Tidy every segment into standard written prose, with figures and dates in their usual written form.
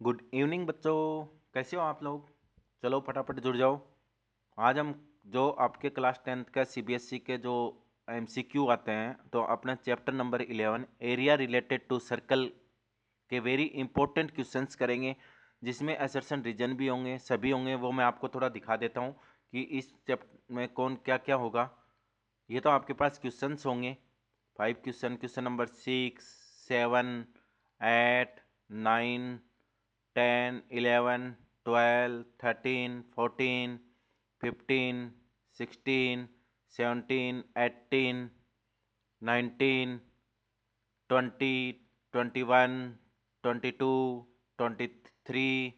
Good evening बच्चों। कैसे हो आप लोग? चलो फटाफट जुड़ जाओ। आज हम जो आपके क्लास 10th का सीबीएसई के जो एमसीक्यू आते हैं, तो अपना chapter number 11 area related to circle के वेरी इंपॉर्टेंट क्वेश्चंस करेंगे, जिसमें असर्शन रीजन भी होंगे, सभी होंगे। वो मैं आपको थोड़ा दिखा देता हूँ कि इस चैप्टर में कौन क्या क्या होगा। ये तो आपके पास क्वेश्चंस होंगे 5 क्वेश्चन, क्वेश्चन नंबर 6, 7, 8, 9, 10, 11, 12, 13, 14, 15, 16, 17, 18, 19, 20, 21, 22, 23।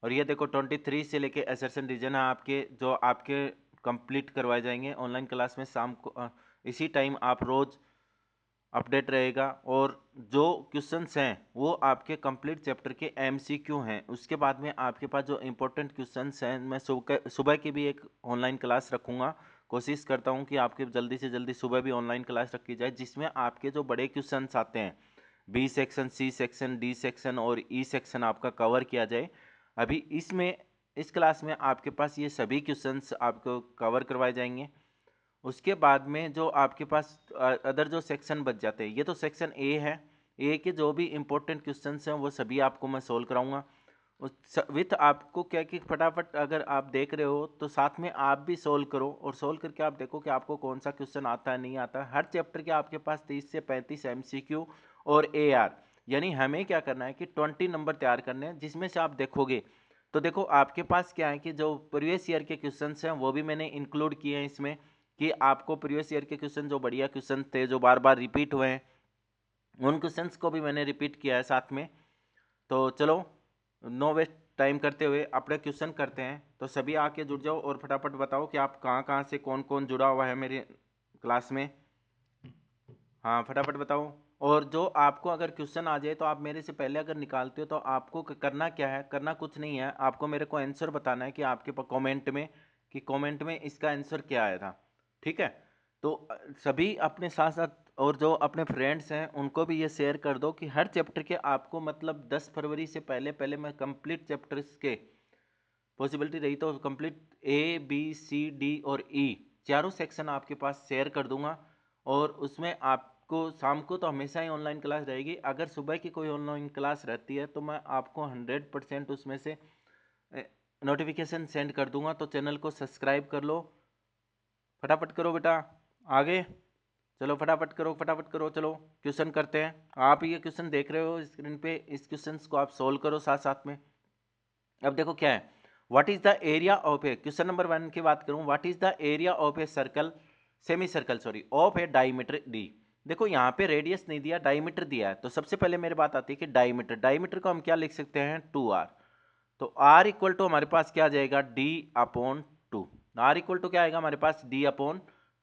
और ये देखो 23 से लेके असर्शन रीजन है आपके, जो आपके कंप्लीट करवाए जाएंगे ऑनलाइन क्लास में शाम को। इसी टाइम आप रोज़ अपडेट रहेगा। और जो क्वेश्चंस हैं वो आपके कंप्लीट चैप्टर के एमसीक्यू हैं। उसके बाद में आपके पास जो इंपॉर्टेंट क्वेश्चंस हैं, मैं सुबह की भी एक ऑनलाइन क्लास रखूँगा। कोशिश करता हूँ कि आपके जल्दी से जल्दी सुबह भी ऑनलाइन क्लास रखी जाए, जिसमें आपके जो बड़े क्वेश्चंस आते हैं, B section, C section, D section और ई सेक्शन, आपका कवर किया जाए। अभी इसमें इस क्लास में आपके पास ये सभी क्वेश्चंस आपको कवर करवाए जाएंगे। उसके बाद में जो आपके पास अदर जो सेक्शन बच जाते हैं, ये तो सेक्शन ए है। ए के जो भी इंपॉर्टेंट क्वेश्चंस हैं वो सभी आपको मैं सोल्व कराऊंगा। उस विथ आपको क्या कि फटाफट अगर आप देख रहे हो तो साथ में आप भी सोल्व करो, और सोल्व करके आप देखो कि आपको कौन सा क्वेश्चन आता है नहीं आता। हर चैप्टर के आपके पास 30 से 35 एमसीक्यू और एआर, यानी हमें क्या करना है कि 20 नंबर तैयार करने हैं, जिसमें से आप देखोगे तो देखो आपके पास क्या है कि जो प्रीवियस ईयर के क्वेश्चंस हैं वो भी मैंने इंक्लूड किए हैं इसमें, कि आपको प्रीवियस ईयर के क्वेश्चन जो बढ़िया क्वेश्चन थे, जो बार बार रिपीट हुए हैं, उन क्वेश्चंस को भी मैंने रिपीट किया है साथ में। तो चलो नो वेस्ट टाइम करते हुए अपने क्वेश्चन करते हैं। तो सभी आके जुड़ जाओ और फटाफट बताओ कि आप कहाँ कहाँ से कौन कौन जुड़ा हुआ है मेरे क्लास में। हाँ फटाफट बताओ। और जो आपको अगर क्वेश्चन आ जाए तो आप मेरे से पहले अगर निकालते हो तो आपको करना क्या है, करना कुछ नहीं है, आपको मेरे को आंसर बताना है कि आपके कमेंट में, कि कमेंट में इसका आंसर क्या आया था। ठीक है? तो सभी अपने साथ साथ और जो अपने फ्रेंड्स हैं उनको भी ये शेयर कर दो कि हर चैप्टर के आपको मतलब 10 फरवरी से पहले पहले मैं कंप्लीट चैप्टर्स के, पॉसिबिलिटी रही तो complete A B C D और ई चारों सेक्शन आपके पास शेयर कर दूंगा। और उसमें आपको शाम को तो हमेशा ही ऑनलाइन क्लास रहेगी। अगर सुबह की कोई ऑनलाइन क्लास रहती है तो मैं आपको 100% उसमें से नोटिफिकेशन सेंड कर दूंगा। तो चैनल को सब्सक्राइब कर लो, फटाफट करो बेटा आगे। चलो फटाफट करो फटाफट करो। चलो क्वेश्चन करते हैं। आप ये क्वेश्चन देख रहे हो स्क्रीन पे, इस क्वेश्चन को आप सोल्व करो साथ साथ में। अब देखो क्या है, what is the area of A, question number 1 की बात करूं, what is the area of a circle, semi circle sorry, of A diameter D. देखो यहाँ पे रेडियस नहीं दिया, डायमीटर दिया है। तो सबसे पहले मेरी बात आती है कि डायमीटर, डायमीटर को हम क्या लिख सकते हैं, 2r। तो r इक्वल टू हमारे पास क्या आ जाएगा, d upon 2। r equal to क्या आएगा हमारे पास, d अपॉन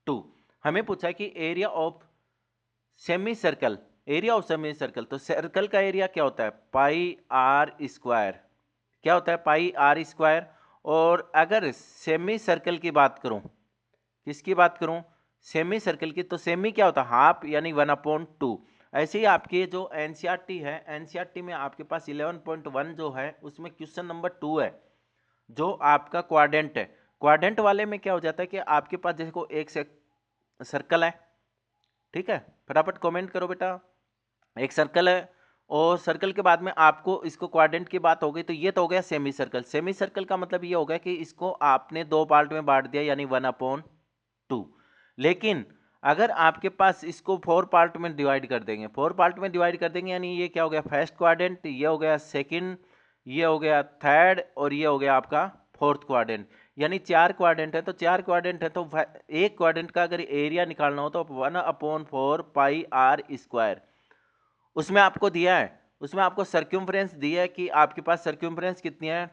2। हमें पूछा है कि area of semi circle, area of semi circle, तो सर्कल का एरिया क्या होता है, पाई आर स्क्वायर। क्या होता है, पाई आर स्क्वायर। और अगर सेमी सर्कल की बात करूं, किसकी बात करूं, सेमी सर्कल की, तो सेमी क्या होता है, हाफ, यानी 1/2। ऐसे ही आपके जो एनसीईआरटी है, एनसीईआरटी में आपके पास 11.1 जो है उसमें क्वेश्चन नंबर 2 है, जो आपका क्वाड्रेंट है। क्वाड्रेंट वाले में क्या हो जाता है कि आपके पास देखो एक सर्कल है, ठीक है, फटाफट कमेंट करो बेटा। एक सर्कल है और सर्कल के बाद में आपको इसको क्वाड्रेंट की बात हो गई, तो ये तो हो गया सेमी सर्कल। सेमी सर्कल का मतलब ये हो गया कि इसको आपने दो पार्ट में बांट दिया, यानी 1/2। लेकिन अगर आपके पास इसको 4 पार्ट में डिवाइड कर देंगे, 4 पार्ट में डिवाइड कर देंगे, यानी ये क्या हो गया, फर्स्ट क्वाड्रेंट, ये हो गया सेकंड, ये हो गया थर्ड, और ये हो गया आपका फोर्थ क्वाड्रेंट। यानी 4 क्वाड्रेंट है, तो 4 क्वाड्रेंट है, तो एक क्वाड्रेंट का अगर एरिया निकालना हो तो 1/4 पाई आर स्क्वायर। उसमें आपको दिया है, उसमें आपको सर्क्यूम्फ्रेंस दिया है कि आपके पास सर्क्यूम्फ्रेंस कितनी है,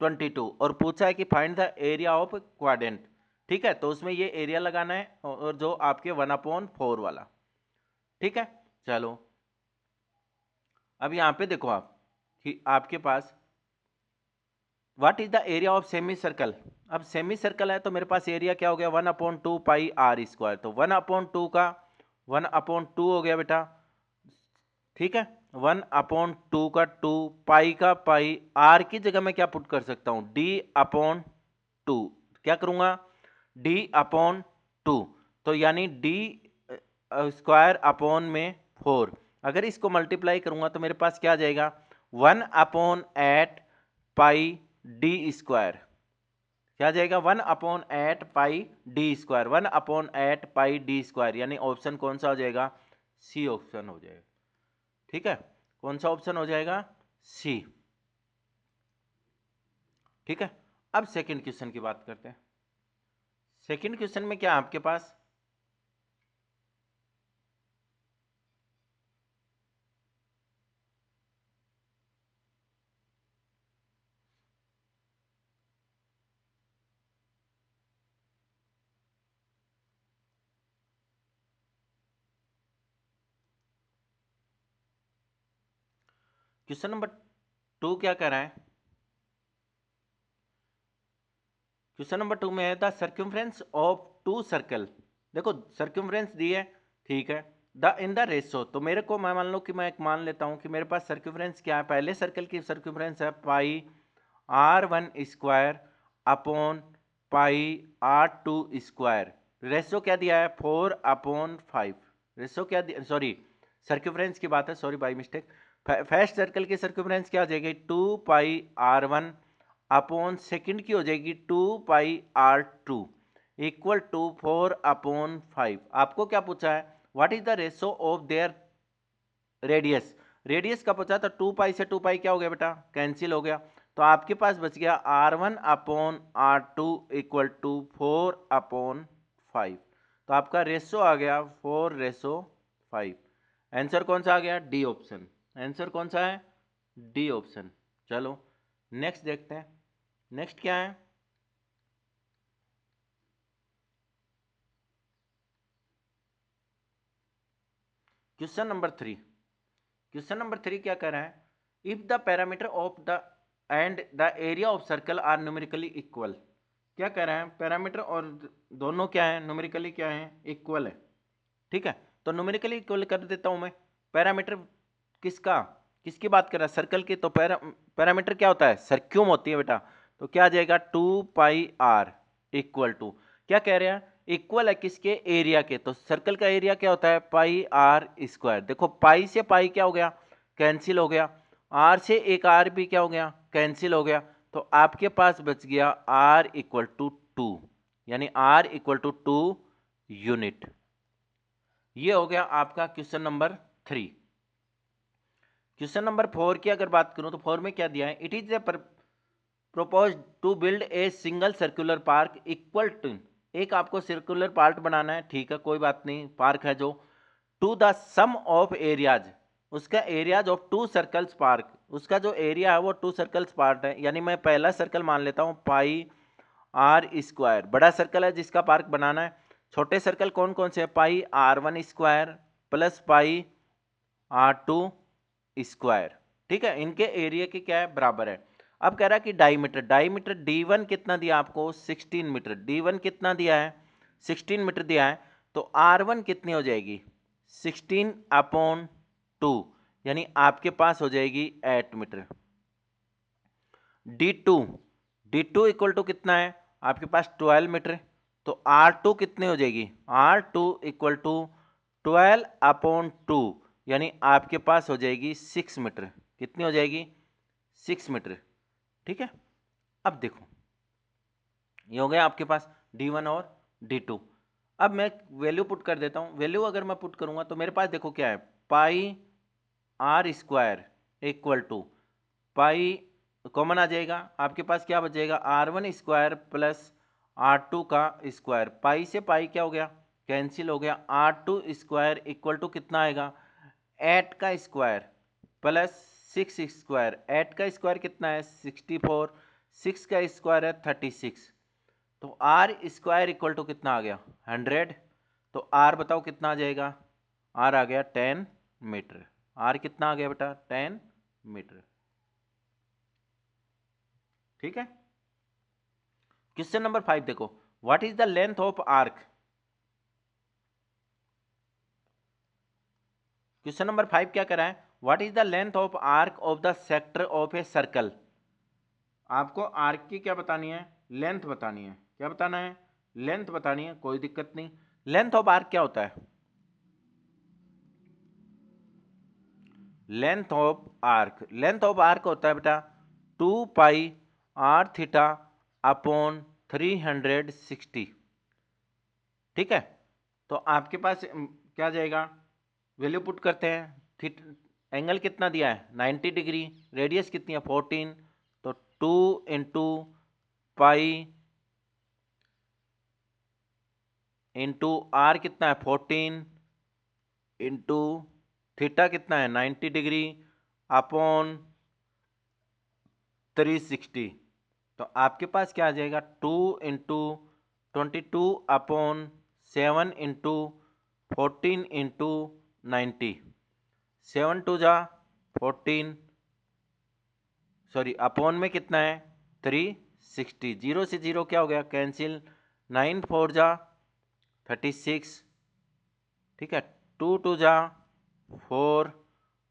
22, और पूछा है कि find the area of quadrant. ठीक है, तो उसमें ये एरिया लगाना है, और जो आपके 1/4 वाला। ठीक है, चलो अब यहां पे देखो आप कि आपके पास what is the area of semi circle. अब सेमी सर्कल है तो मेरे पास एरिया क्या हो गया, 1/2 पाई आर स्क्वायर। तो 1/2 का 1/2 हो गया बेटा, ठीक है। 1/2 का 2, पाई का पाई, आर की जगह मैं क्या पुट कर सकता हूं, d/2। क्या करूंगा, d/2, तो यानी d स्क्वायर अपॉन में 4। अगर इसको मल्टीप्लाई करूंगा तो मेरे पास क्या आ जाएगा, 1/8 पाई डी स्क्वायर। क्या जाएगा, 1/8 पाई डी स्क्वायर, 1/8 पाई डी स्क्वायर, यानी ऑप्शन कौन सा हो जाएगा, सी ऑप्शन हो जाएगा। ठीक है, कौन सा ऑप्शन हो जाएगा, सी। ठीक है, अब सेकंड क्वेश्चन की बात करते हैं। सेकंड क्वेश्चन में क्या आपके पास, क्वेश्चन नंबर 2 क्या कह रहा है, क्वेश्चन नंबर 2 में है the circumference of two circle. देखो सर्कम्फ्रेंस दी है, ठीक है, द इन द रेशो, तो मेरे को मैं मान लो कि मैं एक मान लेता हूं कि मेरे पास सर्कम्फ्रेंस क्या है, पहले सर्कल की सर्कम्फ्रेंस है पाई r1 square upon pi r2 square. Ratio क्या दिया है, 4/5। रेशो क्या दिया, सॉरी सर्कम्फ्रेंस की बात है, sorry by mistake. First circle की सर्कम्फ्रेंस क्या हो जाएगी, 2πr1 अपॉन सेकंड की हो जाएगी 2πr2 इक्वल टू 4/5। आपको क्या पूछा है, what is the ratio of their radius. Radius का पूछा तो 2π से 2π क्या हो गया बेटा, कैंसिल हो गया, तो आपके पास बच गया r1/r2 इक्वल टू 4/5। तो आपका रेशो आ गया 4/5। आंसर कौन सा आ गया, डी ऑप्शन। आंसर कौन सा है, डी ऑप्शन। चलो नेक्स्ट देखते हैं, नेक्स्ट क्या है, क्वेश्चन नंबर 3। क्वेश्चन नंबर 3 क्या कह रहा है, if the parameter of the and the area of circle are numerically equal. क्या कह रहा है, पैरामीटर और दोनों क्या है, न्यूमेरिकली क्या है, इक्वल है। ठीक है, तो न्यूमेरिकली इक्वल कर देता हूं मैं। पैरामीटर किसका, किसकी बात कर रहा है, सर्कल की, तो पैरामीटर क्या होता है, सर्क्यूम होती है बेटा। तो क्या आ जाएगा 2πr इक्वल टू, क्या कह रहे हैं, इक्वल है किसके, एरिया के, तो सर्कल का एरिया क्या होता है, πr²। देखो पाई से पाई क्या हो गया, कैंसिल हो गया, आर से एक आर भी क्या हो गया, कैंसिल हो गया, तो आपके पास बच गया r = 2, यानी r = 2 यूनिट। ये हो गया आपका क्वेश्चन नंबर 3। क्वेश्चन नंबर 4 की अगर बात करूं तो 4 में क्या दिया है, it is a proposed to build a single circular park equal to, एक आपको सर्कुलर पार्ट बनाना है, ठीक है कोई बात नहीं, पार्क है जो, to the sum of areas, उसका एरियाज ऑफ 2 सर्कल्स पार्क, उसका जो एरिया है वो 2 सर्कल्स पार्ट है, यानी मैं पहला सर्कल मान लेता हूं πr², बड़ा सर्कल है जिसका पार्क बनाना है। छोटे सर्कल कौन कौन से है, πr1² प्लस πr2²। ठीक है, इनके एरिया के क्या है, बराबर है। अब कह रहा है कि डायमीटर, डायमीटर d1 कितना दिया आपको, 16 मीटर, d1 कितना दिया है, 16 मीटर दिया है, तो r1 कितनी हो जाएगी, 16/2, यानी आपके पास हो जाएगी 8 metre. d2, d2 equal to कितना है, आपके पास 12 मीटर, तो r2 कितनी हो जाएगी, r2 इक्वल टू 12/2, यानी आपके पास हो जाएगी 6 मीटर। कितनी हो जाएगी, 6 मीटर। ठीक है, अब देखो ये हो गया आपके पास d1 और d2। अब मैं वैल्यू पुट कर देता हूं, वैल्यू अगर मैं पुट करूंगा तो मेरे पास देखो क्या है, πr² equal to pi common आ जाएगा, आपके पास क्या बचेगा, r1² प्लस r2 का स्क्वायर, पाई से पाई क्या हो गया, कैंसिल हो गया, r2² इक्वल टू कितना आएगा, 8 का स्क्वायर प्लस 6 स्क्वायर, 8 का स्क्वायर कितना है, 64, 6 का स्क्वायर है 36, तो r² इक्वल टू कितना आ गया, 100। तो r बताओ कितना आ जाएगा, r आ गया 10 मीटर। r कितना आ गया बेटा, 10 मीटर। ठीक है, क्वेश्चन नंबर 5 देखो, what is the length of arc. Question number 5 क्या कर रहा है, what is the length of arc of the sector of a circle. आपको आर्क की क्या बतानी है, लेंथ बतानी है। क्या बताना है, लेंथ बतानी है, कोई दिक्कत नहीं। लेंथ ऑफ आर्क क्या होता है, length of arc, length of arc होता है बेटा 2πr अपॉन 360। ठीक है, तो आपके पास क्या जाएगा, वैल्यू पुट करते हैं। एंगल कितना दिया है 90 डिग्री, रेडियस कितनी है 14, तो 2 इंटू पाई इंटू आर कितना है 14 इंटू थीटा कितना है 90 डिग्री अपॉन 360। तो आपके पास क्या आ जाएगा 2 into 22 upon 7 into 14 into 90, 7 two जा 14, सॉरी अपॉन में कितना है 360, जीरो से जीरो क्या हो गया कैंसिल, 9 4 जा 36, ठीक है, 2 टू जा 4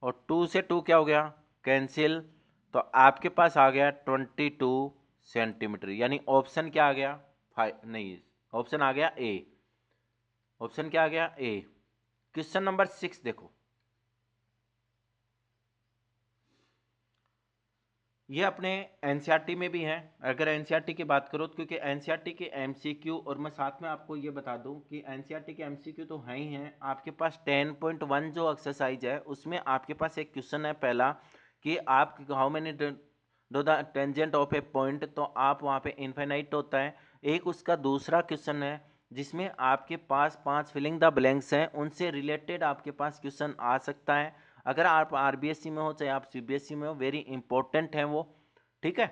और 2 से 2 क्या हो गया कैंसिल, तो आपके पास आ गया 22 सेंटीमीटर। यानी ऑप्शन क्या आ गया 5 नहीं, ऑप्शन आ गया ए। ऑप्शन क्या आ गया ए। क्वेश्चन नंबर 6 देखो, ये अपने एनसीईआरटी में भी है। अगर एनसीईआरटी की बात करो तो, क्योंकि एनसीईआरटी के एमसीक्यू, और मैं साथ में आपको ये बता दूं कि एनसीईआरटी के एमसीक्यू तो हैं ही हैं। आपके पास 10.1 जो एक्सरसाइज है उसमें आपके पास एक क्वेश्चन है पहला कि आप how many do the tangent of A point, तो आप वहाँ पे इनफाइनाइट होता है। एक उसका दूसरा क्वेश्चन है जिसमें आपके पास 5 फिलिंग द ब्लैंक्स हैं, उनसे रिलेटेड आपके पास क्वेश्चन आ सकता है। अगर आप आरबीएससी में हो चाहे आप सीबीएसई में हो, वेरी इंपॉर्टेंट है वो। ठीक है,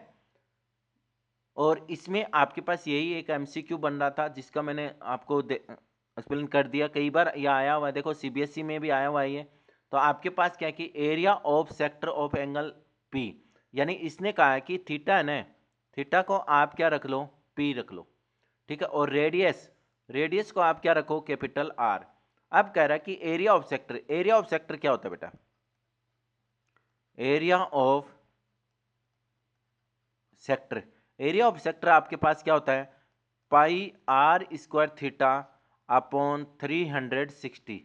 और इसमें आपके पास यही एक एमसीक्यू बन रहा था जिसका मैंने आपको एक्सप्लेन कर दिया, कई बार यह आया हुआ है, देखो सीबीएसई में भी आया हुआ है ये। तो आपके पास क्या है कि area of sector of angle P, यानी इसने कहा है कि थीटा है ना, थीटा को आप क्या रख लो पी रख लो, ठीक है, और रेडियस, रेडियस को आप क्या रखो कैपिटल आर। अब कह रहा है कि area of sector, area of sector क्या होता है बेटा, area of sector, area of sector आपके पास क्या होता है pi r square theta upon 360।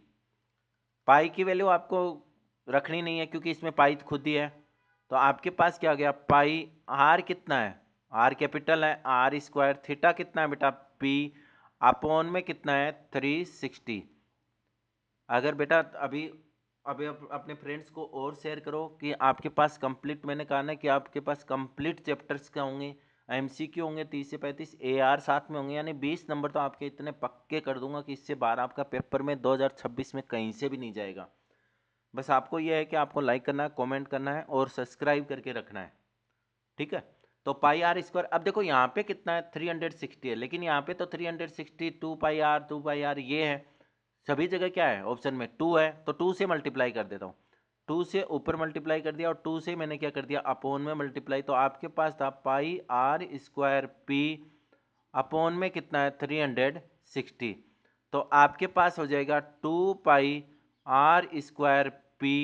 पाई की वैल्यू आपको रखनी नहीं है क्योंकि इसमें पाई खुद ही है, तो आपके पास क्या आ गया पाई आर कितना है, आर कैपिटल है, आर स्क्वायर थीटा कितना है बेटा पी अपॉन में कितना है 360। अगर बेटा अभी अभी अपने फ्रेंड्स को और शेयर करो कि आपके पास कंप्लीट, मैंने कहा ना कि आपके पास कंप्लीट चैप्टर्स क्या होंगे, एमसीक्यू होंगे 30 से 35, एआर साथ में होंगे, यानी 20 नंबर तो आपके इतने पक्के कर दूंगा कि इससे बाहर आपका पेपर में 2026 में कहीं से भी नहीं जाएगा। बस आपको यह है कि आपको लाइक करना है, कमेंट करना है और सब्सक्राइब करके रखना है। ठीक है, तो पाई आर स्क्वायर, अब देखो यहाँ पे कितना है 360 है, लेकिन यहाँ पे तो 360 2 पाई आर ये है, सभी जगह क्या है ऑप्शन में 2 है, तो 2 से मल्टीप्लाई कर देता हूँ, 2 से ऊपर मल्टीप्लाई कर दिया और 2 से मैंने क्या कर दिया अपोन में मल्टीप्लाई, तो आपके पास था पाई आर स्क्वायर पी अपोन में कितना है 360, तो आपके पास हो जाएगा 2 pi r square P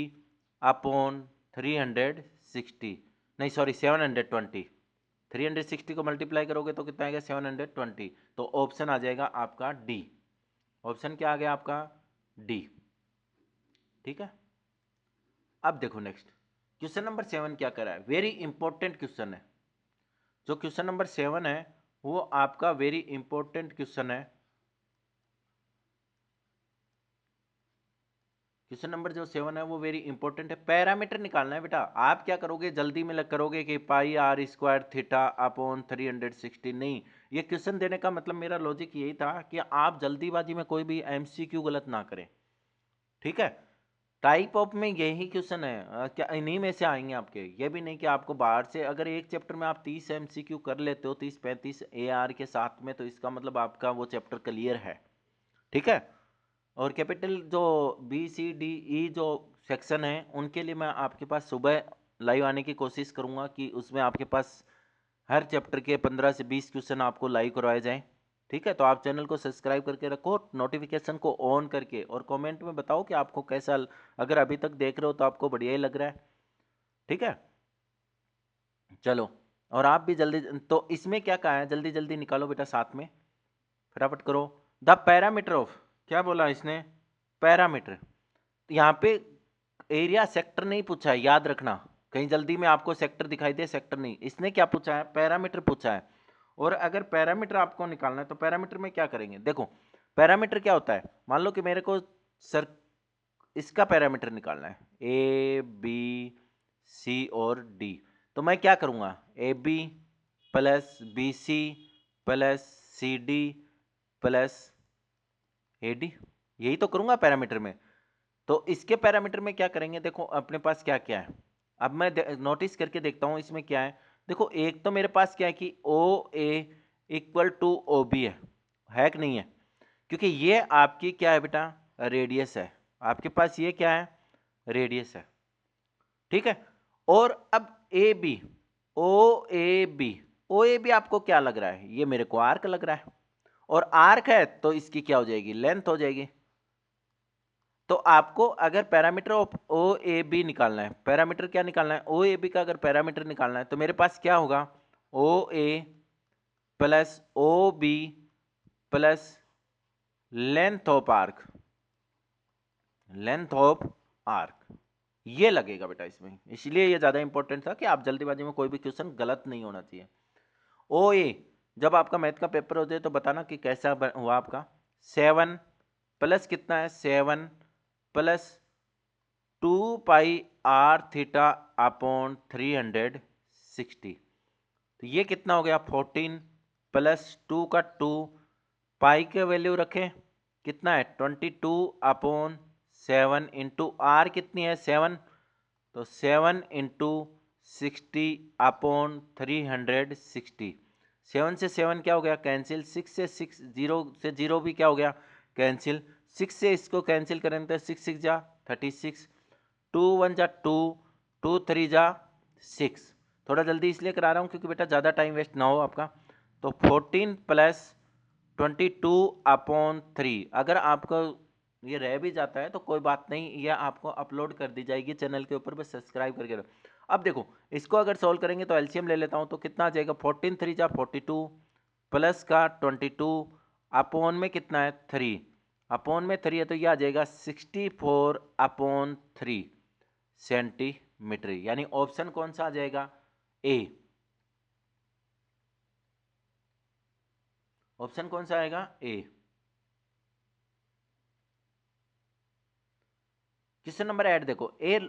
upon 360, नहीं सॉरी 720, 360 को मल्टीप्लाई करोगे तो कितना आएगा 720, तो ऑप्शन आ जाएगा आपका डी। ऑप्शन क्या आ गया आपका डी। ठीक है, अब देखो नेक्स्ट क्वेश्चन नंबर 7 क्या कर रहा है, वेरी इंपॉर्टेंट क्वेश्चन है। जो क्वेश्चन नंबर 7 है वो आपका वेरी इंपॉर्टेंट क्वेश्चन है। क्वेश्चन नंबर जो 7 है वो वेरी इंपॉर्टेंट है, पैरामीटर निकालना है बेटा। आप क्या करोगे जल्दी में करोगे कि पाई आर स्क्वायर थीटा अपॉन 360, नहीं, ये क्वेश्चन देने का मतलब मेरा लॉजिक यही था कि आप जल्दीबाजी में कोई भी एमसीक्यू गलत ना करें। ठीक है, टाइप ऑफ में यही क्वेश्चन है, क्या इन्हीं में से आएंगे आपके, ये भी नहीं कि आपको बाहर से, अगर एक चैप्टर में आप 30 एमसीक्यू कर लेते हो 30-35 एआर के साथ में, तो इसका मतलब आपका वो चैप्टर क्लियर है। ठीक है, और कैपिटल जो बी सी डी ई जो सेक्शन है उनके लिए मैं आपके पास सुबह लाइव आने की कोशिश करूंगा कि उसमें आपके पास हर चैप्टर के 15 से 20 क्वेश्चन आपको लाइव करवाए जाएं। ठीक है, तो आप चैनल को सब्सक्राइब करके रखो, नोटिफिकेशन को ऑन करके, और कमेंट में बताओ कि आपको कैसा, अगर अभी तक देख रहे हो तो आपको बढ़िया ही लग रहा है। ठीक है, चलो, और आप भी जल्दी, तो इसमें क्या कहा है, जल्दी जल्दी निकालो बेटा, साथ में फटाफट करो। द पैरामीटर ऑफ, क्या बोला इसने, पैरामीटर। यहाँ पे एरिया सेक्टर नहीं पूछा है, याद रखना, कहीं जल्दी में आपको सेक्टर दिखाई दे, सेक्टर नहीं, इसने क्या पूछा है, पैरामीटर पूछा है। और अगर पैरामीटर आपको निकालना है तो पैरामीटर में क्या करेंगे, देखो पैरामीटर क्या होता है, मान लो कि मेरे को सर इसका पैरामीटर निकालना है, ए बी सी और डी, तो मैं क्या करूंगा, A B plus B C plus C D plus A D, यही तो करूंगा पैरामीटर में। तो इसके पैरामीटर में क्या करेंगे, देखो अपने पास क्या क्या है, अब मैं नोटिस करके देखता हूं इसमें क्या है। देखो एक तो मेरे पास क्या है कि ओ ए इक्वल टू ओ बी है कि नहीं है, क्योंकि ये आपकी क्या है बेटा, रेडियस है, आपके पास ये क्या है, रेडियस है। ठीक है, और अब A B, O A B, O A B आपको क्या लग रहा है, ये मेरे को आर्क लग रहा है, और आर्क है तो इसकी क्या हो जाएगी, लेंथ हो जाएगी। तो आपको अगर parameter of O A B निकालना है, पैरामीटर क्या निकालना है, ओ ए बी का अगर पैरामीटर निकालना है तो मेरे पास क्या होगा, O A plus O B plus length of arc, length of arc, ये लगेगा बेटा इसमें, इसलिए ये ज्यादा इंपॉर्टेंट था कि आप जल्दीबाजी में कोई भी क्वेश्चन गलत नहीं होना चाहिए। ओ ए, जब आपका मैथ का पेपर हो जाए तो बताना कि कैसा हुआ आपका। 7 प्लस कितना है, 7 प्लस 2 पाई r थीटा अपॉन 360, तो ये कितना हो गया, 14 प्लस 2 का 2, पाई के वैल्यू रखें, कितना है 22 अपॉन 7 इंटू आर कितनी है 7, तो 7 इंटू 60 अपॉन 360, 7 से 7 क्या हो गया कैंसिल, 6 से 6, 0 से 0 भी क्या हो गया कैंसिल, 6 से इसको कैंसिल करेंगे तो 6 6 जा 36, 2 1 जा 2, 2 3 जा 6। थोड़ा जल्दी इसलिए करा रहा हूँ क्योंकि बेटा ज़्यादा टाइम वेस्ट ना हो आपका। तो 14 प्लस 22 अपॉन 3, अगर आपको ये रह भी जाता है तो कोई बात नहीं, ये आपको अपलोड कर दी जाएगी चैनल के ऊपर, बस सब्सक्राइब करके रहो। अब देखो इसको अगर सॉल्व करेंगे तो एलसीएम ले लेता हूँ, तो कितना आ जाएगा, 14 3 जा 42 प्लस का 22 अपॉन में कितना है 3, अपॉन में 3 है तो ये आ जाएगा 64 अपॉन 3 सेंटीमीटर, यानी ऑप्शन कौन सा आ जाएगा, ए, ऑप्शन कौन सा आएगा, ए। क्वेश्चन नंबर 8 देखो, a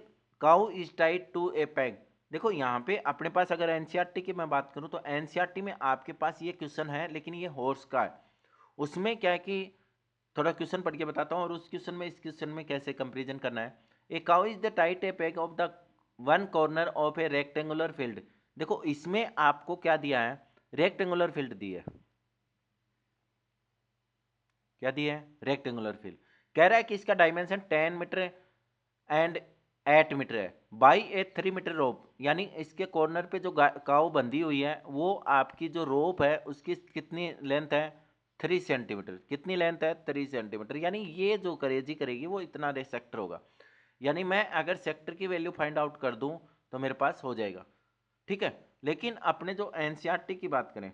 cow is tied to a peg, देखो यहाँ पे अपने पास अगर एनसीईआरटी की मैं बात करूँ तो एनसीईआरटी में आपके पास ये क्वेश्चन है, लेकिन ये हॉर्स का है, उसमें क्या है कि थोड़ा क्वेश्चन पढ़ के बताता हूँ, और उस क्वेश्चन में इस क्वेश्चन में कैसे कंपेरिजन करना है। ए cow is the tight A peg of the one corner of A rectangular field, देखो इसमें आपको क्या दिया है, रेक्टेंगुलर फील्ड दी है, क्या दिया है, रेक्टेंगुलर फील्ड, कह रहा है कि इसका डायमेंशन 10 मीटर एंड 8 मीटर है बाई ए 3 मीटर रोप, यानी इसके कॉर्नर पे जो काव बंधी हुई है वो आपकी जो रोप है उसकी कितनी लेंथ है, 3 सेंटीमीटर, कितनी लेंथ है 3 सेंटीमीटर, यानी ये जो करेजी करेगी वो इतना सेक्टर होगा, यानी मैं अगर सेक्टर की वैल्यू फाइंड आउट कर दूं तो मेरे पास हो जाएगा। ठीक है, लेकिन अपने जो एनसीईआरटी की बात करें,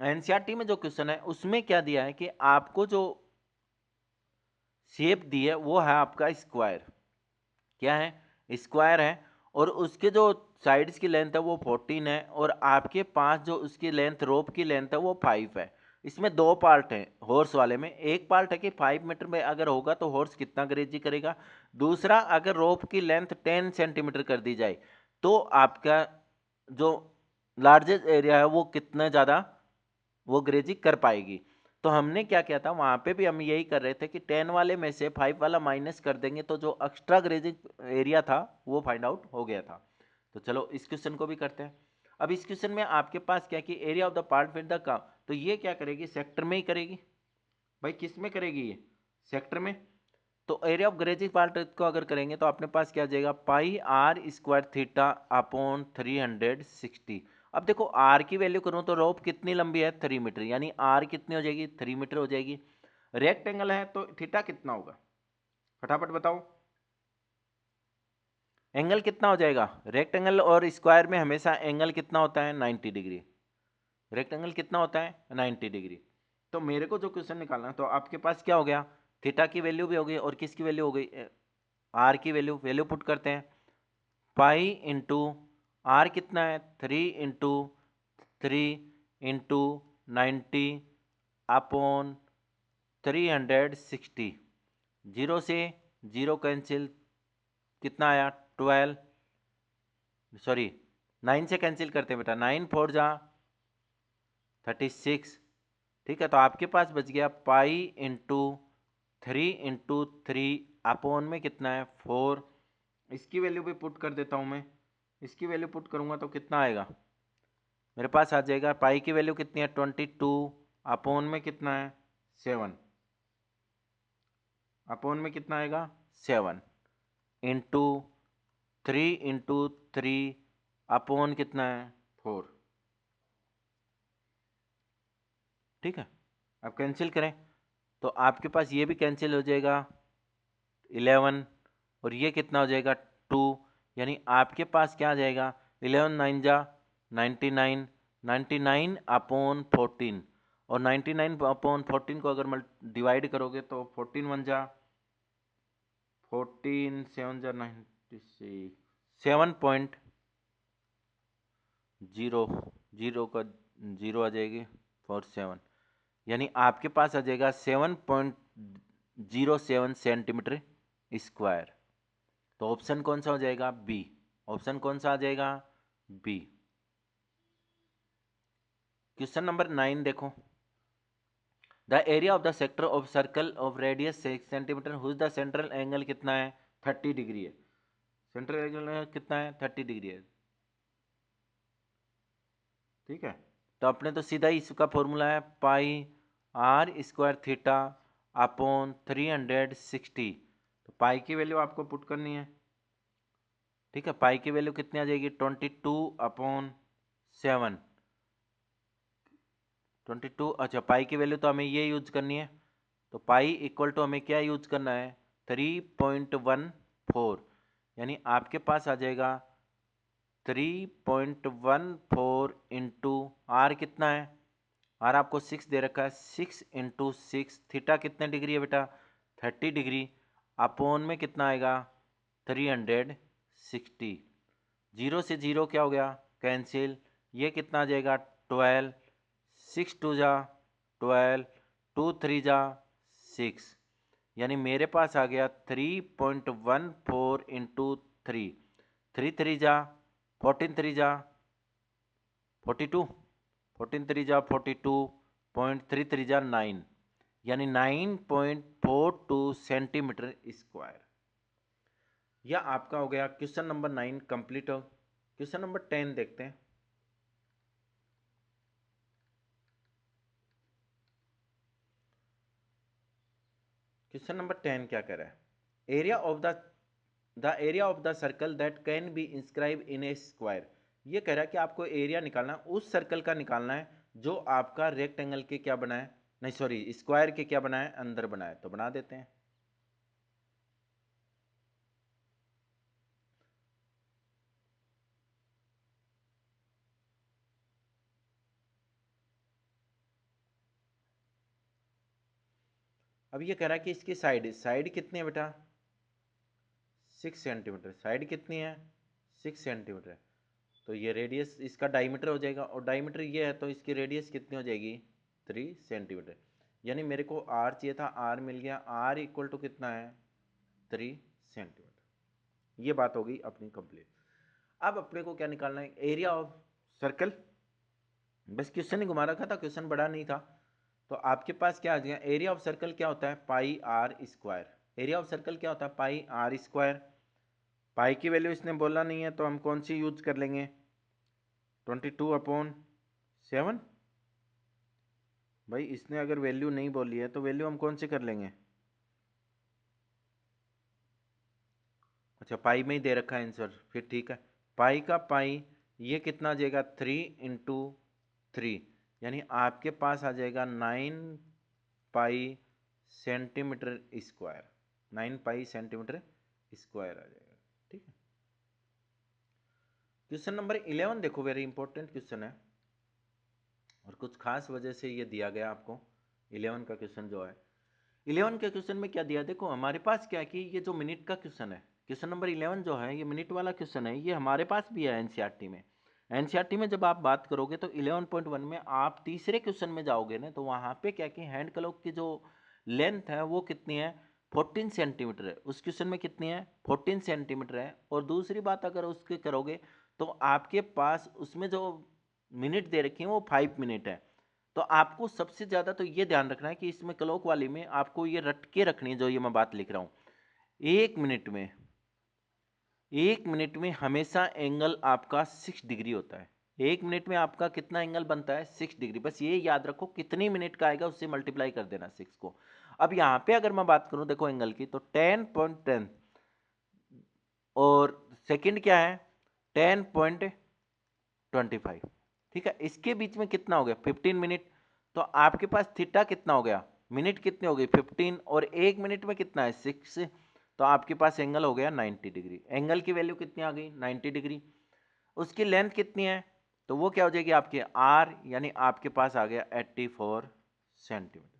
एनसीईआरटी में जो क्वेश्चन है उसमें क्या दिया है कि आपको जो शेप दी है वो है आपका स्क्वायर, क्या है स्क्वायर है, और उसके जो साइड्स की लेंथ है वो 14 है, और आपके पास जो उसकी लेंथ रोप की लेंथ है वो 5 है। इसमें दो पार्ट हैं हॉर्स वाले में, एक पार्ट है कि 5 मीटर में अगर होगा तो हॉर्स कितना ग्रेजी करेगा, दूसरा अगर रोप की लेंथ 10 सेंटीमीटर कर दी जाए तो आपका जो लार्जेस्ट एरिया है वो कितना ज़्यादा वो ग्रेजी कर पाएगी। तो हमने क्या किया था वहां पे भी हम यही कर रहे थे कि 10 वाले में से 5 वाला माइनस कर देंगे तो जो एक्स्ट्रा ग्रेजिंग एरिया था वो फाइंड आउट हो गया था। तो चलो इस क्वेश्चन को भी करते हैं। अब इस क्वेश्चन में आपके पास क्या कि area of the part with the का, तो ये क्या करेगी सेक्टर में ही करेगी, भाई किस में करेगी ये सेक्टर में, तो एरिया ऑफ ग्रेजिंग पार्ट को अगर करेंगे तो अपने पास क्या आ जाएगा, पाई आर स्क्वायर थीटा अपॉन 360, अब देखो आर की वैल्यू करूं तो रोप कितनी लंबी है 3 मीटर, यानी आर कितनी हो जाएगी 3 मीटर हो जाएगी। रेक्टेंगल है तो थीटा कितना होगा, फटाफट बताओ। एंगल कितना हो जाएगा, रेक्टेंगल और स्क्वायर में हमेशा एंगल कितना होता है 90 डिग्री। रेक्टेंगल कितना होता है 90 डिग्री। तो मेरे को जो क्वेश्चन निकालना है, तो आपके पास क्या हो गया, थीटा की वैल्यू भी हो गई और किसकी वैल्यू हो गई, आर की वैल्यू पुट करते हैं। पाई इंटू आर कितना है 3 इंटू 90 अपॉन 360। जीरो से जीरो कैंसिल, कितना आया 12, सॉरी 9 से कैंसिल करते हैं बेटा, 9 4 जा 36। ठीक है, तो आपके पास बच गया पाई इंटू 3 अपॉन में कितना है 4। इसकी वैल्यू भी पुट कर देता हूं मैं, इसकी वैल्यू पुट करूंगा तो कितना आएगा, मेरे पास आ जाएगा पाई की वैल्यू कितनी है 22 अपॉन में कितना है 7, अपॉन में कितना आएगा 7 इंटू 3 अपॉन कितना है 4। ठीक है, अब कैंसिल करें तो आपके पास ये भी कैंसिल हो जाएगा 11, और ये कितना हो जाएगा 2, यानी आपके पास क्या आ जाएगा 11 9 जा 99, 99 अपॉन 14, और 99 अपॉन 14 को अगर डिवाइड करोगे तो 14 1 जा 14 7 जा 96, 7.0, जीरो का जीरो आ जाएगी 47, यानी आपके पास आ जाएगा 7.07 सेंटीमीटर स्क्वायर। तो ऑप्शन कौन सा हो जाएगा बी, ऑप्शन कौन सा आ जाएगा बी। क्वेश्चन नंबर 9 देखो, the area of the sector of circle of radius 6 centimetre whose the central angle कितना है 30 डिग्री है, सेंट्रल एंगल कितना है 30 डिग्री है। ठीक है, तो अपने तो सीधा ही इसका फॉर्मूला है pi r square theta upon 360। तो पाई की वैल्यू आपको पुट करनी है। ठीक है, पाई की वैल्यू कितनी आ जाएगी 22/7, 22। अच्छा, पाई की वैल्यू तो हमें ये यूज करनी है, तो पाई इक्वल टू हमें क्या यूज करना है 3.14, यानी आपके पास आ जाएगा 3.14 इंटू आर कितना है, आर आपको 6 दे रखा है, 6 इंटू 6, थीटा कितने डिग्री है बेटा 30 डिग्री, अपोन में कितना आएगा 360। जीरो से जीरो क्या हो गया कैंसिल, ये कितना आ जाएगा 12, 6 2 जा 12, 2 3 जा 6, यानी मेरे पास आ गया 3.14 इंटू 3, 3 3 जा 14 3 जा 42, 14 3 जा 42.3 जा 9, यानी 9.42 सेंटीमीटर स्क्वायर। यह आपका हो गया क्वेश्चन नंबर 9 कंप्लीट हो। क्वेश्चन नंबर 10 देखते हैं। क्वेश्चन नंबर 10 क्या कह रहा है, area of the area of the circle that can be inscribe in A square. ये कह रहा है कि आपको एरिया निकालना है, उस सर्कल का निकालना है जो आपका रेक्टेंगल के क्या बना है, नहीं सॉरी स्क्वायर के क्या बना है अंदर बना है, तो बना देते हैं। अब ये कह रहा है कि इसकी साइड साइड कितनी है बेटा 6 सेंटीमीटर, साइड कितनी है 6 सेंटीमीटर, तो ये रेडियस इसका डायमीटर हो जाएगा, और डायमीटर ये है तो इसकी रेडियस कितनी हो जाएगी 3 सेंटीमीटर, यानी मेरे को आर चाहिए था, आर मिल गया, आर इक्वल टू कितना है 3 सेंटीमीटर। ये बात हो गई अपनी कंप्लीट। अब अपने को क्या निकालना है एरिया ऑफ सर्कल, बस क्वेश्चन ही घुमा रखा था, क्वेश्चन बड़ा नहीं था। तो आपके पास क्या आ गया एरिया ऑफ सर्कल क्या होता है pi r square, area of circle क्या होता है पाई आर स्क्वायर। पाई की वैल्यू इसने बोला नहीं है तो हम कौन सी यूज कर लेंगे 22/7। भाई इसने अगर वैल्यू नहीं बोली है तो वैल्यू हम कौन सी कर लेंगे, अच्छा पाई में ही दे रखा है आंसर, फिर ठीक है, पाई का पाई ये कितना आ जाएगा 3 × 3, यानी आपके पास आ जाएगा 9 pi centimetre square, 9 pi centimetre square आ जाएगा। ठीक है, क्वेश्चन नंबर 11 देखो, वेरी इंपॉर्टेंट क्वेश्चन है और कुछ खास वजह से ये दिया गया आपको। 11 का क्वेश्चन जो है, 11 के क्वेश्चन में क्या दिया, देखो हमारे पास क्या है कि ये जो मिनट का क्वेश्चन है, क्वेश्चन नंबर 11 जो है ये मिनट वाला क्वेश्चन है, ये हमारे पास भी है एनसीईआरटी में। एनसीईआरटी में जब आप बात करोगे तो 11.1 में आप तीसरे क्वेश्चन में जाओगे ना, तो वहाँ पे क्या कि हैंड क्लॉक की जो लेंथ है वो कितनी है, 14 सेंटीमीटर है। उस क्वेश्चन में कितनी है, 14 सेंटीमीटर है। और दूसरी बात अगर उसके करोगे तो आपके पास उसमें जो मिनट दे रखी है वो 5 मिनट है। तो आपको सबसे ज़्यादा तो ये ध्यान रखना है कि इसमें क्लॉक वाली में आपको ये रट के रखनी है, जो ये मैं बात लिख रहा हूँ। एक मिनट में हमेशा एंगल आपका 6 डिग्री होता है। एक मिनट में आपका कितना एंगल बनता है, 6 डिग्री। बस ये याद रखो, कितनी मिनट का आएगा उससे मल्टीप्लाई कर देना 6 को। अब यहाँ पे अगर मैं बात करूँ देखो एंगल की, तो 10.10 और सेकंड क्या है 10.25। ठीक है, इसके बीच में कितना हो गया 15 मिनट। तो आपके पास थीटा कितना हो गया, मिनट कितने हो गए 15, और एक मिनट में कितना है 6। तो आपके पास एंगल हो गया 90 डिग्री। एंगल की वैल्यू कितनी आ गई 90 डिग्री। उसकी लेंथ कितनी है, तो वो क्या हो जाएगी आपके आर, यानी आपके पास आ गया 84 सेंटीमीटर।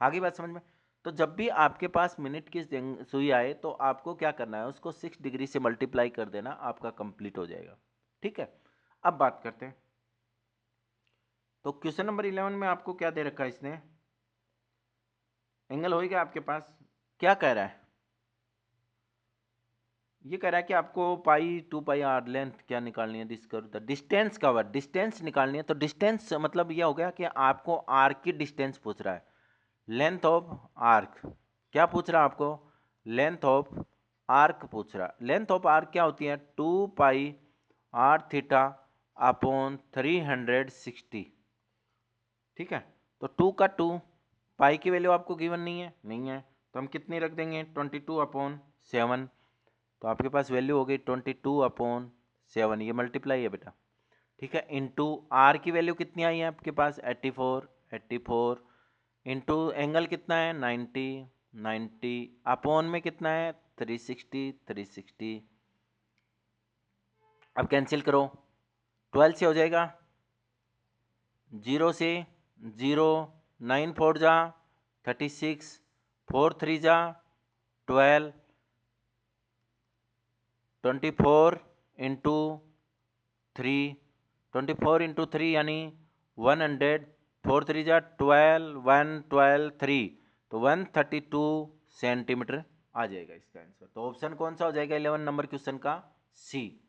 आगे बात समझ में। तो जब भी आपके पास मिनट की सुई आए तो आपको क्या करना है, उसको 6 डिग्री से मल्टीप्लाई कर देना, आपका कंप्लीट हो जाएगा। ठीक है, अब बात करते हैं। तो क्वेश्चन नंबर 11 में आपको क्या दे रखा है इसने, एंगल होएगा आपके पास, क्या कह रहा है, ये कह रहा है कि आपको पाई 2 पाई आर लेंथ क्या निकालनी है, दिस कर द डिस्टेंस कवर, डिस्टेंस निकालनी है। तो डिस्टेंस मतलब ये हो गया कि आपको आर्क की डिस्टेंस पूछ रहा है, लेंथ ऑफ आर्क। क्या पूछ रहा है आपको, लेंथ ऑफ आर्क पूछ रहा है। लेंथ ऑफ आर्क क्या होती है, 2 पाई आर थीटा अपॉन 360। ठीक है, तो 2 का 2, पाई की वैल्यू आपको गिवन नहीं है, तो हम कितनी रख देंगे 22/7। तो आपके पास वैल्यू हो गई 22/7, ये मल्टीप्लाई है बेटा। ठीक है, इंटू आर की वैल्यू कितनी आई है आपके पास 84 इंटू एंगल कितना है 90 अपॉन में कितना है 360। अब कैंसिल करो, 12 से हो जाएगा, 0 से 0, 9 4 जा 36, 4 3 जा 12, 24 इंटू 3 यानी 100, 4 3 जा 12, 1 12 3, तो 132 सेंटीमीटर आ जाएगा इसका आंसर। तो ऑप्शन कौन सा हो जाएगा 11 नंबर क्वेश्चन का, सी।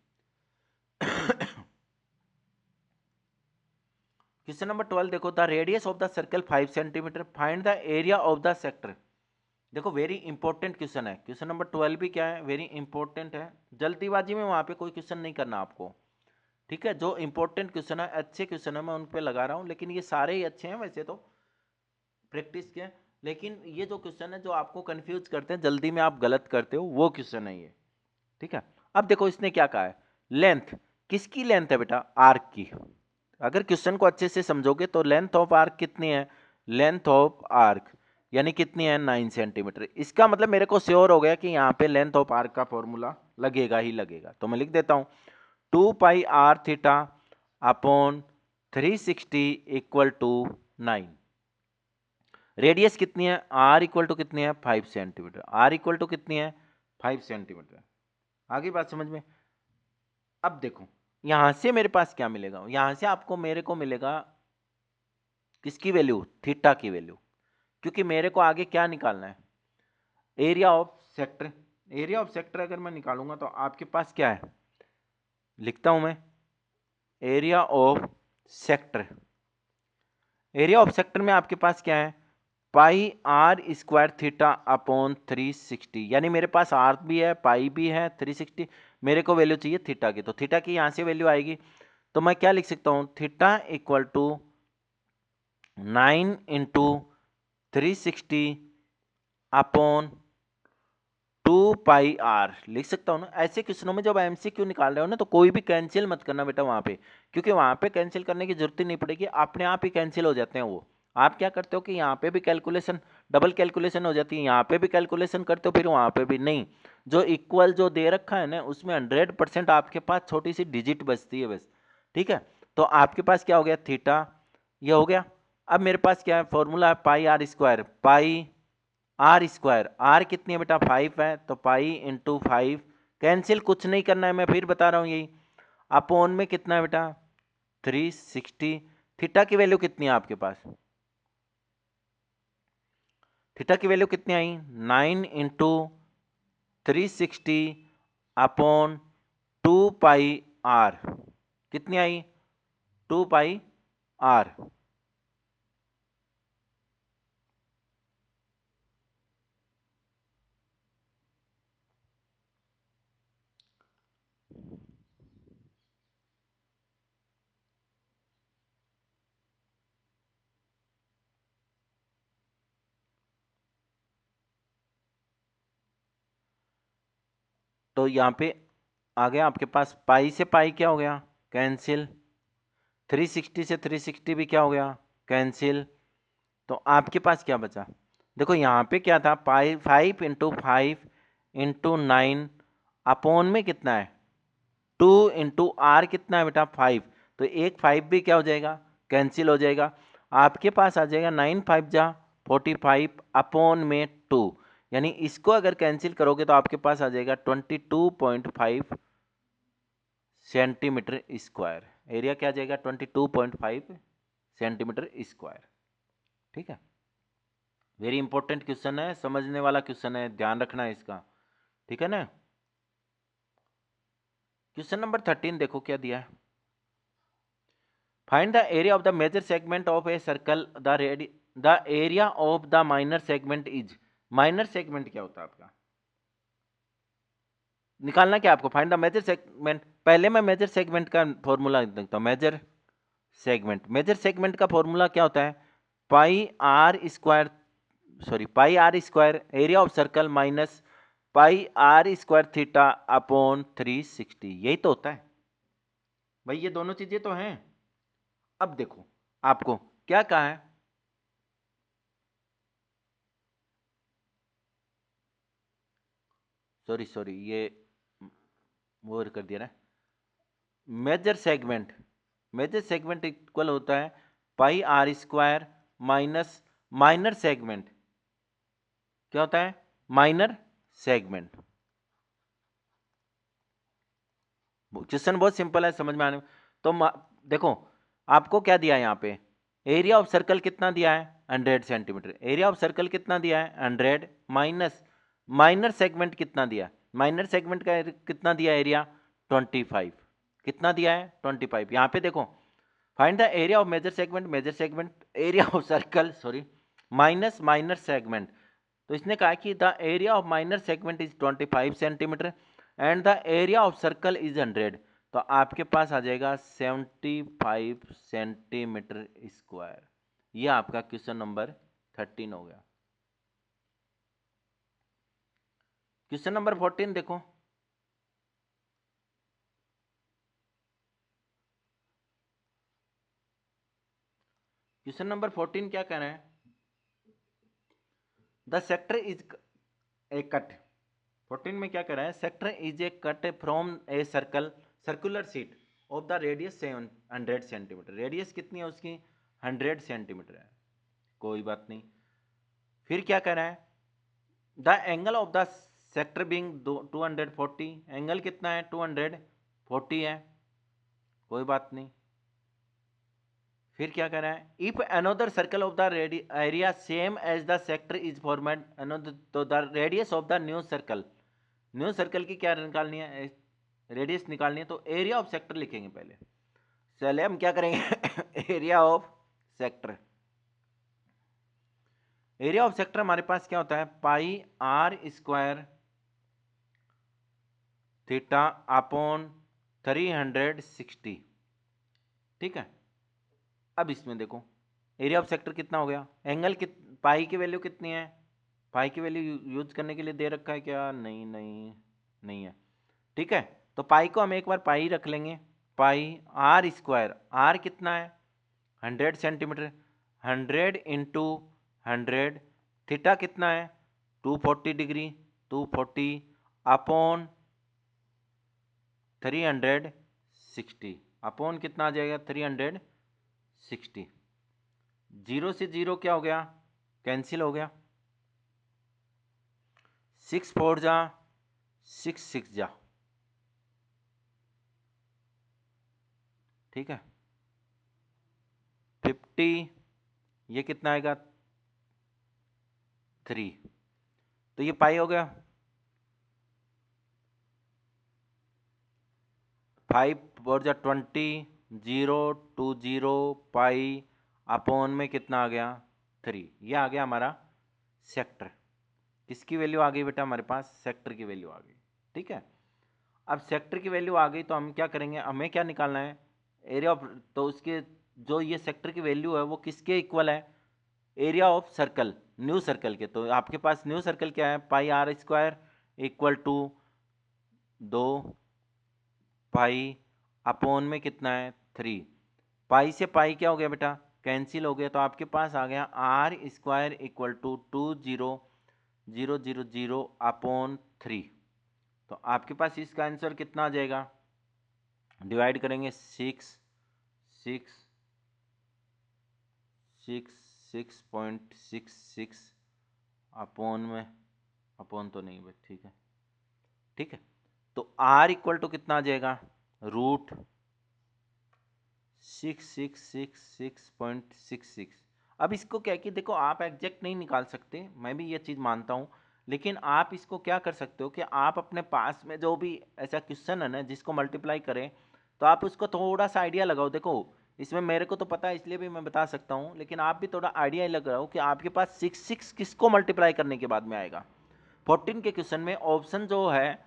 क्वेश्चन नंबर 12 देखो, the radius of the circle 5 centimetre, find the area of the sector. देखो वेरी इंपॉर्टेंट क्वेश्चन है, क्वेश्चन नंबर 12 भी क्या है, वेरी इंपॉर्टेंट है। जल्दीबाजी में वहां पे कोई क्वेश्चन नहीं करना आपको। ठीक है, जो इंपॉर्टेंट क्वेश्चन है, अच्छे क्वेश्चन है, मैं उन पे लगा रहा हूँ, लेकिन ये सारे ही अच्छे हैं वैसे तो प्रैक्टिस के। लेकिन ये जो क्वेश्चन है जो आपको कंफ्यूज करते हैं, जल्दी में आप गलत करते हो, वो क्वेश्चन है ये। ठीक है, अब देखो इसने क्या कहा है, लेंथ, किसकी लेंथ है बेटा, आर्क की। अगर क्वेश्चन को अच्छे से समझोगे तो लेंथ ऑफ आर्क कितनी है, लेंथ ऑफ आर्क यानी कितनी है 9 सेंटीमीटर। इसका मतलब मेरे को श्योर हो गया कि यहाँ पे लेंथ ऑफ आर्क का फॉर्मूला लगेगा ही लगेगा। तो मैं लिख देता हूँ 2 pi r theta upon 360 equal to 9। Radius कितनी है, आर इक्वल टू कितनी है 5 सेंटीमीटर, आर इक्वल टू कितनी है 5 सेंटीमीटर। आगे बात समझ में। अब देखो यहां से मेरे पास क्या मिलेगा, यहां से आपको मेरे को मिलेगा किसकी वैल्यू, थीटा की वैल्यू, क्योंकि मेरे को आगे क्या निकालना है, area of sector. Area of sector अगर मैं निकालूंगा तो आपके पास क्या है, लिखता हूं मैं, area of sector. Area of sector में आपके पास क्या है, pi r square theta upon 360, यानी मेरे पास आर भी है पाई भी है 360, मेरे को वैल्यू चाहिए थीटा की। तो थीटा की यहां से वैल्यू आएगी, तो मैं क्या लिख सकता हूं, theta equal to 9 into 360 upon 2πr लिख सकता हूँ ना। ऐसे क्वेश्चनों में जब एमसीक्यू निकाल रहे हो ना तो कोई भी कैंसिल मत करना बेटा वहां पे, क्योंकि वहां पे कैंसिल करने की जरूरत ही नहीं पड़ेगी, अपने आप ही कैंसिल हो जाते हैं वो। आप क्या करते हो कि यहाँ पे भी कैलकुलेशन, डबल कैलकुलेशन हो जाती है, यहाँ पे भी कैलकुलेशन करते हो, फिर वहां पे भी नहीं। जो इक्वल जो दे रखा है ना उसमें 100% आपके पास छोटी सी डिजिट बचती है बस। ठीक है, तो आपके पास क्या हो गया, थीटा, ये हो गया। अब मेरे पास क्या है, फॉर्मूला है pi r square, pi r square, r कितनी है बेटा 5 है, तो पाई इंटू 5, कैंसिल कुछ नहीं करना है, मैं फिर बता रहा हूँ यही। अपोन में कितना है बेटा 360, थीटा की वैल्यू कितनी है आपके पास, थीटा की वैल्यू कितनी आई 9 इंटू 360 अपॉन 2πr, कितनी आई 2πr। तो यहाँ पे आ गया आपके पास, पाई से पाई क्या हो गया कैंसिल, 360 से 360 भी क्या हो गया कैंसिल। तो आपके पास क्या बचा, देखो यहाँ पे क्या था, पाई 5 इंटू 9 अपोन में कितना है 2 इंटू आर कितना है बेटा 5, तो एक 5 भी क्या हो जाएगा कैंसिल हो जाएगा। आपके पास आ जाएगा 9 5 जा 45 अपोन में 2, यानी इसको अगर कैंसिल करोगे तो आपके पास आ जाएगा 22.5 सेंटीमीटर स्क्वायर। एरिया क्या आ जाएगा 22.5 सेंटीमीटर स्क्वायर। ठीक है, वेरी इंपॉर्टेंट क्वेश्चन है, समझने वाला क्वेश्चन है, ध्यान रखना है इसका। ठीक है ना। क्वेश्चन नंबर 13 देखो क्या दिया है, find the area of the major segment of a circle, the area of the minor segment is, minor segment क्या होता है आपका, निकालना क्या आपको, फाइंड द मेजर सेगमेंट। पहले मैं मेजर सेगमेंट का फॉर्मूला देखता हूं, मेजर सेगमेंट, मेजर सेगमेंट का फॉर्मूला क्या होता है, pi r square, sorry pi r square area of circle minus pi r square theta upon 360, यही तो होता है भाई, ये दोनों चीजें तो हैं। अब देखो आपको क्या कहा है, सॉरी सॉरी ये वो कर दिया ना, major segment, major segment equal होता है pi r square minus minor segment, क्या होता है माइनर सेगमेंट। क्वेश्चन बहुत सिंपल है, समझ में आने में। तो देखो आपको क्या दिया है यहाँ पे, एरिया ऑफ सर्कल कितना दिया है 100 सेंटीमीटर, एरिया ऑफ सर्कल कितना दिया है 100 माइनस माइनर सेगमेंट कितना दिया, माइनर सेगमेंट का कितना दिया एरिया 25, कितना दिया है 25। यहाँ पे देखो find the area of major segment, major segment area of circle sorry minus minor segment, तो इसने कहा कि the area of minor segment is 25 centimetre and the area of circle is 100, तो आपके पास आ जाएगा 75 सेंटीमीटर स्क्वायर। ये आपका क्वेश्चन नंबर 13 हो गया। क्वेश्चन नंबर 14 देखो, क्वेश्चन नंबर 14 क्या कह रहे हैं, the sector is a cut, 14 में क्या कर रहा है, sector is a cut from a circle, circular sheet of the radius 100 centimetre, radius कितनी है उसकी 100 सेंटीमीटर है, कोई बात नहीं। फिर क्या कर रहा है, the angle of the sector being 240, angle कितना है 240 है, कोई बात नहीं। फिर क्या कर रहा है, if another circle of the area same as the sector is formed another, तो the radius of the new circle, new circle की क्या निकालनी है रेडियस निकालनी है, तो एरिया ऑफ सेक्टर लिखेंगे पहले, चले हम क्या करेंगे area of sector, area of sector हमारे पास क्या होता है pi r square theta upon 360। ठीक है, अब इसमें देखो एरिया ऑफ सेक्टर कितना हो गया, एंगल पाई की वैल्यू कितनी है पाई की वैल्यू यूज करने के लिए दे रखा है क्या? नहीं नहीं नहीं है। ठीक है, तो पाई को हम एक बार पाई रख लेंगे। पाई आर स्क्वायर, आर कितना है? 100 सेंटीमीटर। 100 इंटू 100, थीटा कितना है? 240 डिग्री। 240 अपॉन 360, अपॉन कितना आ जाएगा? 360। जीरो से जीरो क्या हो गया? कैंसिल हो गया। 6 4 जा 6 6 जा। ठीक है, 50, ये कितना आएगा? 3। तो ये पाई हो गया। 5 4 जा 20, 0 2 0 पाई अपॉन में कितना आ गया? 3। ये आ गया हमारा सेक्टर। किसकी वैल्यू आ गई बेटा हमारे पास? सेक्टर की वैल्यू आ गई। ठीक है, अब सेक्टर की वैल्यू आ गई तो हम क्या करेंगे? हमें क्या निकालना है? एरिया ऑफ, तो उसके जो ये सेक्टर की वैल्यू है वो किसके इक्वल है? Area of circle, new circle के। तो आपके पास न्यू सर्कल क्या है? Pi r square equal to 2 pi upon में कितना है? 3। पाई से पाई क्या हो गया बेटा? कैंसिल हो गया। तो आपके पास आ गया R square equal to 20,000 upon 3। तो आपके पास इसका आंसर कितना आ जाएगा? डिवाइड करेंगे 6.66 अपॉन में, अपॉन तो नहीं बस, ठीक है। ठीक है, तो R इक्वल टू कितना आ जाएगा? रूट 666.66। अब इसको क्या कि देखो, आप एग्जैक्ट नहीं निकाल सकते, मैं भी ये चीज़ मानता हूँ, लेकिन आप इसको क्या कर सकते हो कि आप अपने पास में जो भी ऐसा क्वेश्चन है ना जिसको मल्टीप्लाई करें, तो आप उसको थोड़ा सा आइडिया लगाओ। देखो इसमें मेरे को तो पता है इसलिए भी मैं बता सकता हूँ, लेकिन आप भी थोड़ा आइडिया लगाओ कि आपके पास 6 किसको मल्टीप्लाई करने के बाद में आएगा। 14 के क्वेश्चन में ऑप्शन जो है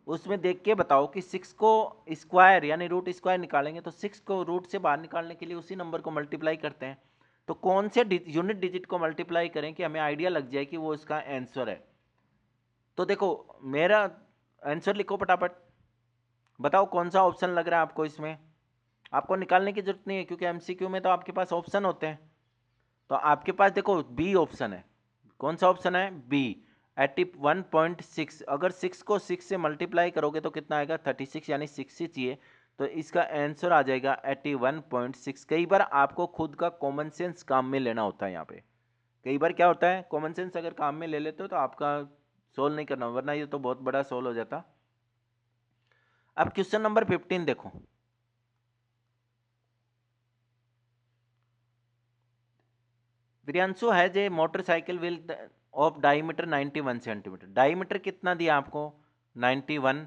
उसमें देख के बताओ कि 6 को स्क्वायर यानी रूट स्क्वायर निकालेंगे, तो 6 को रूट से बाहर निकालने के लिए उसी नंबर को मल्टीप्लाई करते हैं। तो कौन से यूनिट डिजिट को मल्टीप्लाई करें कि हमें आइडिया लग जाए कि वो इसका आंसर है। तो देखो मेरा आंसर लिखो फटाफट, बताओ कौन सा ऑप्शन लग रहा है आपको। इसमें आपको निकालने की जरूरत नहीं है क्योंकि एमसीक्यू में तो आपके पास ऑप्शन होते हैं। तो आपके पास देखो बी ऑप्शन है। कौन सा ऑप्शन है? बी, 81.6। अगर 6 को 6 से मल्टीप्लाई करोगे तो कितना आएगा? 36, यानी 6 ही चाहिए। तो इसका आंसर आ जाएगा 81.6। कई बार आपको खुद का कॉमन सेंस काम में लेना होता है। यहाँ पे कई बार क्या होता है, कॉमन सेंस अगर काम में ले लेते हो तो आपका सोल्व नहीं करना, वरना ये तो बहुत बड़ा सोल्व हो जाता। अब क्वेश्चन नंबर 15 देखो। Priyanshu has a motorcycle wheel of diameter 91 centimetre. Diameter कितना दिया आपको? 91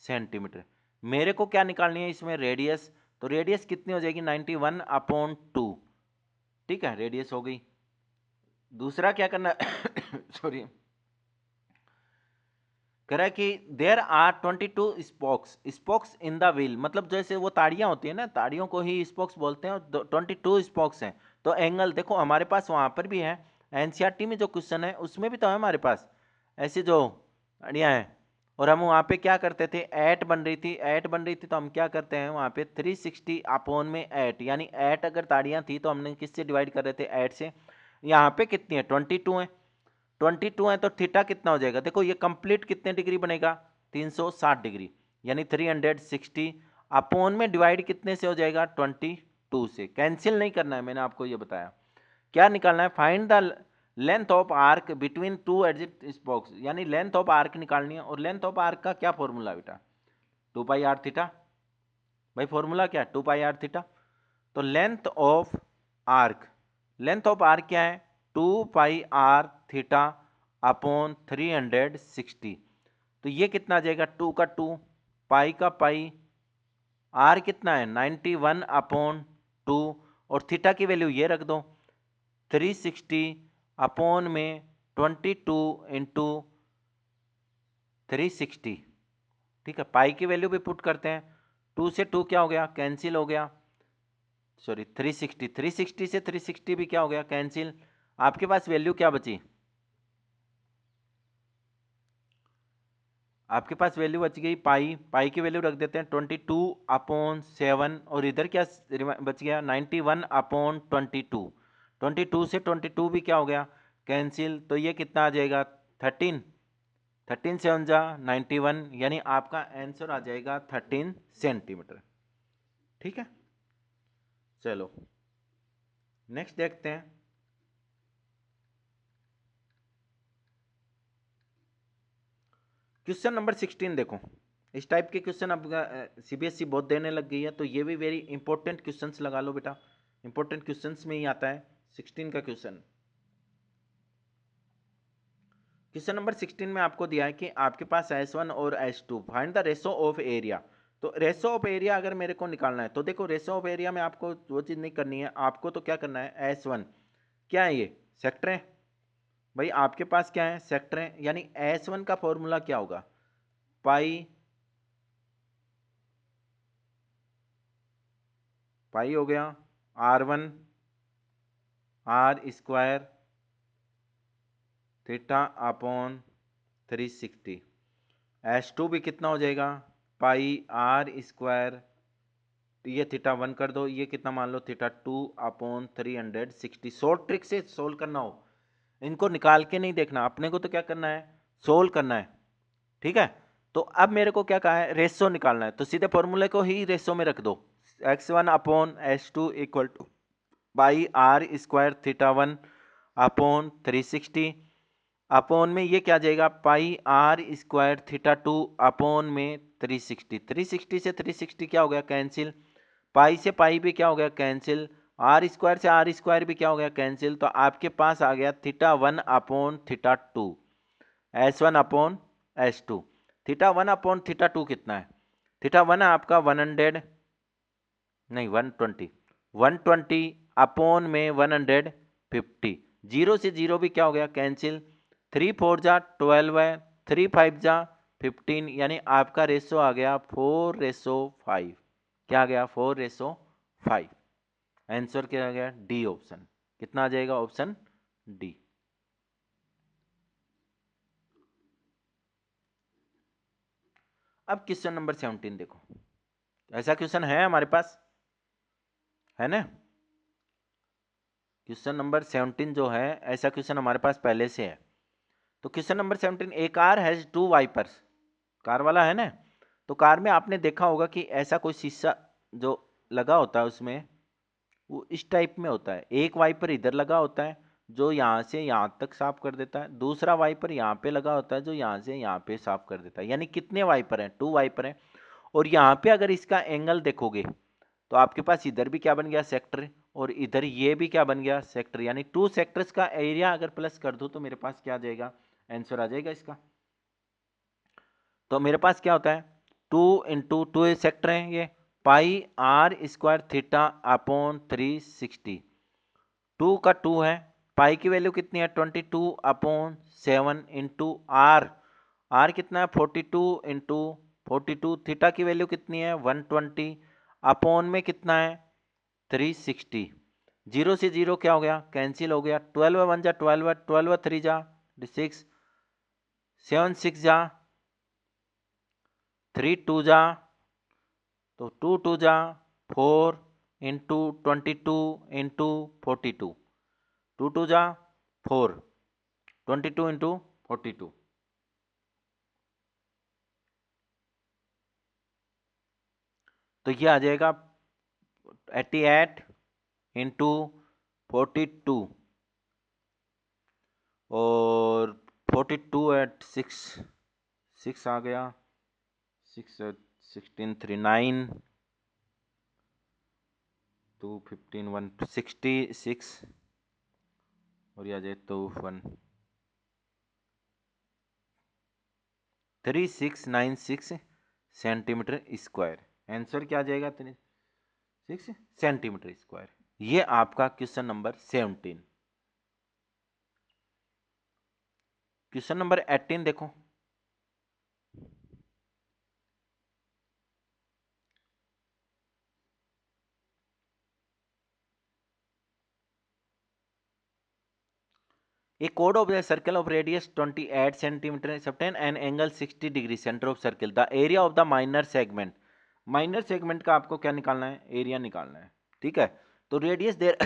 सेंटीमीटर। मेरे को क्या निकालनी है इसमें? रेडियस। तो रेडियस कितनी हो जाएगी? 91 अपॉन 2। ठीक है, रेडियस हो गई। दूसरा क्या करना सॉरी, कह रहा है कि there are 22 spokes, spokes in the wheel, मतलब जैसे वो ताड़ियां होती है ना, ताड़ियों को ही स्पोक्स बोलते हैं, और 22 स्पोक्स हैं। तो एंगल देखो हमारे पास वहां पर भी है, एनसीईआरटी में जो क्वेश्चन है उसमें भी तो है हमारे पास ऐसे जो ताड़ियां हैं। और हम वहाँ पे क्या करते थे? 8 बन रही थी, 8 बन रही थी, तो हम क्या करते हैं वहाँ पे 360 अपॉन में 8, यानी 8 अगर ताड़ियां थी तो हमने किससे डिवाइड कर रहे थे? 8 से। यहाँ पे कितनी है? 22 है। 22 है तो थीटा कितना हो जाएगा? देखो ये कंप्लीट कितने डिग्री बनेगा? 360 डिग्री, यानी 360 अपॉन में डिवाइड कितने से हो जाएगा? 22 से। कैंसिल नहीं करना है, मैंने आपको ये बताया। क्या निकालना है? Find the length of arc between two adjacent spokes, यानी लेंथ ऑफ आर्क निकालनी है। और लेंथ ऑफ आर्क का क्या फॉर्मूला बेटा? 2 पाई आर थीटा। भाई फॉर्मूला क्या? 2 पाई आर थीटा। तो length of arc, length of arc क्या है? 2 पाई आर थीटा अपॉन 360। तो ये कितना आ जाएगा? 2 का 2, पाई का पाई, आर कितना है? 91 अपॉन 2, और थीटा की वैल्यू ये रख दो 360 अपॉन में 22 इंटू 360। ठीक है, पाई की वैल्यू भी पुट करते हैं। 2 से 2 क्या हो गया? कैंसिल हो गया। सॉरी 360 से 360 भी क्या हो गया? कैंसिल। आपके पास वैल्यू क्या बची? आपके पास वैल्यू बच गई पाई, पाई की वैल्यू रख देते हैं 22/7 और इधर क्या बच गया 91/22। 22 से 22 भी क्या हो गया कैंसिल, तो ये कितना आ जाएगा 13, 13 से 91, यानी आपका आंसर आ जाएगा 13 सेंटीमीटर। ठीक है, चलो नेक्स्ट देखते हैं। क्वेश्चन नंबर 16 देखो, इस टाइप के क्वेश्चन अब सीबीएसई बहुत देने लग गई है, तो ये भी वेरी इंपॉर्टेंट क्वेश्चंस लगा लो बेटा, इंपॉर्टेंट क्वेश्चंस में ही आता है 16 का क्वेश्चन। क्वेश्चन नंबर 16 में आपको दिया है कि आपके पास S1 और S2, find the ratio of area. तो रेशो ऑफ एरिया अगर मेरे को निकालना है तो देखो रेशो ऑफ एरिया में आपको वो चीज़ नहीं करनी है, आपको तो क्या करना है S1 क्या है, ये सेक्टर है भाई, आपके पास क्या है सेक्टर है, यानी S1 का फॉर्मूला क्या होगा पाई, पाई हो गया R1 R² theta upon 360। S2 भी कितना हो जाएगा पाई R², ये थीटा 1 कर दो, ये कितना मान लो थीटा 2/360। शॉर्ट ट्रिक से सोल्व करना हो, इनको निकाल के नहीं देखना, अपने को तो क्या करना है सोल्व करना है। ठीक है, तो अब मेरे को क्या कहा है रेशो निकालना है, तो सीधे फॉर्मूले को ही रेशो में रख दो, x1/s2 equal two by R² theta 1/360 upon में ये क्या जाएगा पाई R² थीटा 2 360। 360 से 360 क्या हो गया कैंसिल, पाई से पाई भी क्या हो गया कैंसिल, R² से R² भी क्या हो गया कैंसिल, तो आपके पास आ गया थीटा 1/थीटा 2, S1/S2। थीटा 1/थीटा 2 कितना है, थीटा 1 है आपका 100, नहीं 120, 120 अपोन में 150, जीरो से जीरो भी क्या हो गया कैंसिल, 3 4 जा 12 है, 3 5 जा 15, यानी आपका रेशो आ गया 4:5। क्या आ गया 4:5। आंसर क्या आ गया डी ऑप्शन, कितना आ जाएगा ऑप्शन डी। अब क्वेश्चन नंबर 17 देखो, ऐसा क्वेश्चन है हमारे पास, है ना, क्वेश्चन नंबर 17 जो है ऐसा क्वेश्चन हमारे पास पहले से है। तो question number 17, a car has 2 wipers, car वाला है ना, तो कार में आपने देखा होगा कि ऐसा कोई शीशा जो लगा होता है उसमें वो इस टाइप में होता है, एक वाइपर इधर लगा होता है जो यहाँ से यहाँ तक साफ कर देता है, दूसरा वाइपर यहाँ पे लगा होता है जो यहाँ से यहाँ पे साफ कर देता है, यानी कितने वाइपर हैं 2 वाइपर हैं। और यहाँ पे अगर इसका एंगल देखोगे तो आपके पास इधर भी क्या बन गया सेक्टर, और इधर ये भी क्या बन गया सेक्टर, यानी 2 सेक्टर्स का एरिया अगर प्लस कर दो तो मेरे पास क्या आ जाएगा आंसर आ जाएगा इसका। तो मेरे पास क्या होता है 2 सेक्टर है ये, पाई R² थीटा 360, 2 है, पाई की वैल्यू कितनी है 22/7 इंटू आर, आर कितना है 42/42, थीटा की वैल्यू कितनी है 120, अपोन में कितना है 360, जीरो से जीरो क्या हो गया कैंसिल हो गया, 12 1 जा 12, 12 3 जा 6, 7 6 जा 3 2 जा, तो 2 2 जा 4 इंटू 22 इंटू 42, 2 2 जा 4, 22 इंटू 42, तो ये आ जाएगा 88 इंटू 42, और 42 एट 6, 6 आ गया 6 एट 16 3 9 2 15 166, और ये आ जाए तो 3696 सेंटीमीटर स्क्वायर, आंसर क्या आ जाएगा 36 सेंटीमीटर स्क्वायर। ये आपका क्वेश्चन नंबर 17। क्वेश्चन नंबर 18 देखो, ए कोड of the circle of radius 28 centimetre subtend and angle 60 degree centre of circle the area of the minor segment. Minor segment का आपको क्या निकालना है, एरिया निकालना है, ठीक है। तो रेडियस देर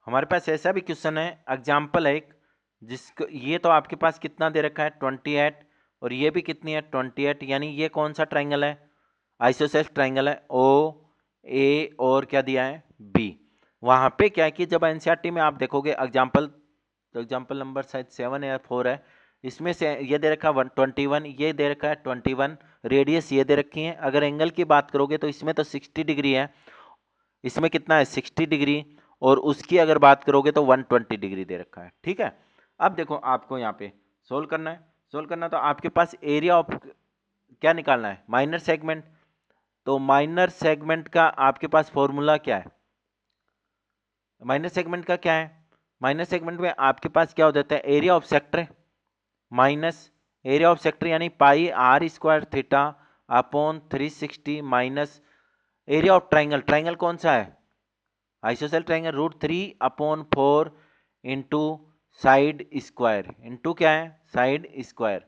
हमारे पास ऐसा भी क्वेश्चन है, एग्जाम्पल है एक, जिसको ये तो आपके पास कितना दे रखा है 28 और ये भी कितनी है 28, यानी ये कौन सा ट्राइंगल है, आइसोसेलेस ट्राइंगल है, ओ ए और क्या दिया है बी। वहां पे क्या है कि जब एनसीईआरटी में आप देखोगे एग्जाम्पल, एग्जाम्पल नंबर शायद 7 या 4 है, इसमें से ये दे रखा है 21, ये दे रखा है 21, रेडियस ये दे रखी है। अगर एंगल की बात करोगे तो इसमें तो 60 डिग्री है, इसमें कितना है 60 डिग्री, और उसकी अगर बात करोगे तो 120 डिग्री दे रखा है, ठीक है। अब देखो आपको यहाँ पे सोल्व करना है, सोल्व करना तो आपके पास एरिया ऑफ क्या निकालना है, माइनर सेगमेंट। तो माइनर सेगमेंट का आपके पास फॉर्मूला क्या है, माइनर सेगमेंट का क्या है, माइनर सेगमेंट में आपके पास क्या हो जाता है, area of sector minus area of sector यानी pi r square theta upon 360 minus area of triangle, triangle कौन सा है isosceles triangle, √3/4 into side square, into क्या है साइड स्क्वायर,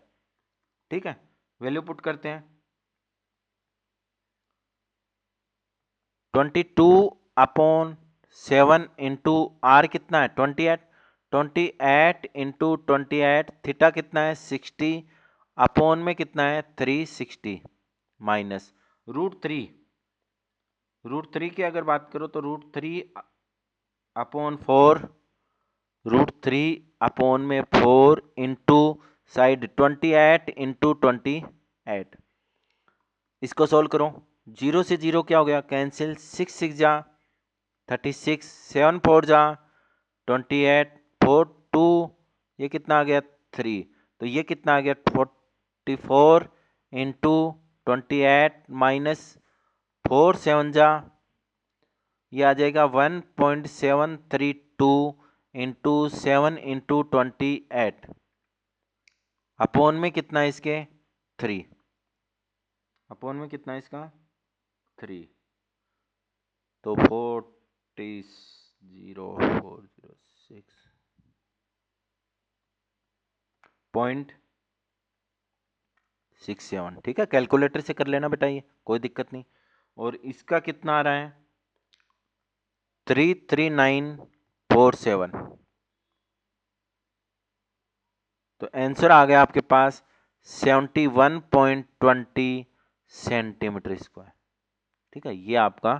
ठीक है। वैल्यू पुट करते हैं 22/7 इंटू आर कितना है 28, 28 इंटू 28 थीटा कितना है 60 अपॉन में कितना है 360 माइनस √3 की अगर बात करो तो √3/4 √3/4 इंटू साइड 28 इंटू 28, इसको सोल्व करो, 0 से 0 क्या हो गया कैंसिल, 6 6 जा 36, 7 4 जा 28, 4 2, ये कितना आ गया 3, तो ये कितना आ गया 44 इंटू 28 माइनस 4 7 जा, ये आ जाएगा 1.732 इंटू 7 इंटू 28 अपोन में कितना है इसके 3, अपोन में कितना है इसका 3, तो 40,406.67, ठीक है। कैलकुलेटर से कर लेना बेटा, ये कोई दिक्कत नहीं। और इसका कितना आ रहा है 33947, तो आंसर आ गया आपके पास 71.20 सेंटीमीटर स्क्वायर, ठीक है। ये आपका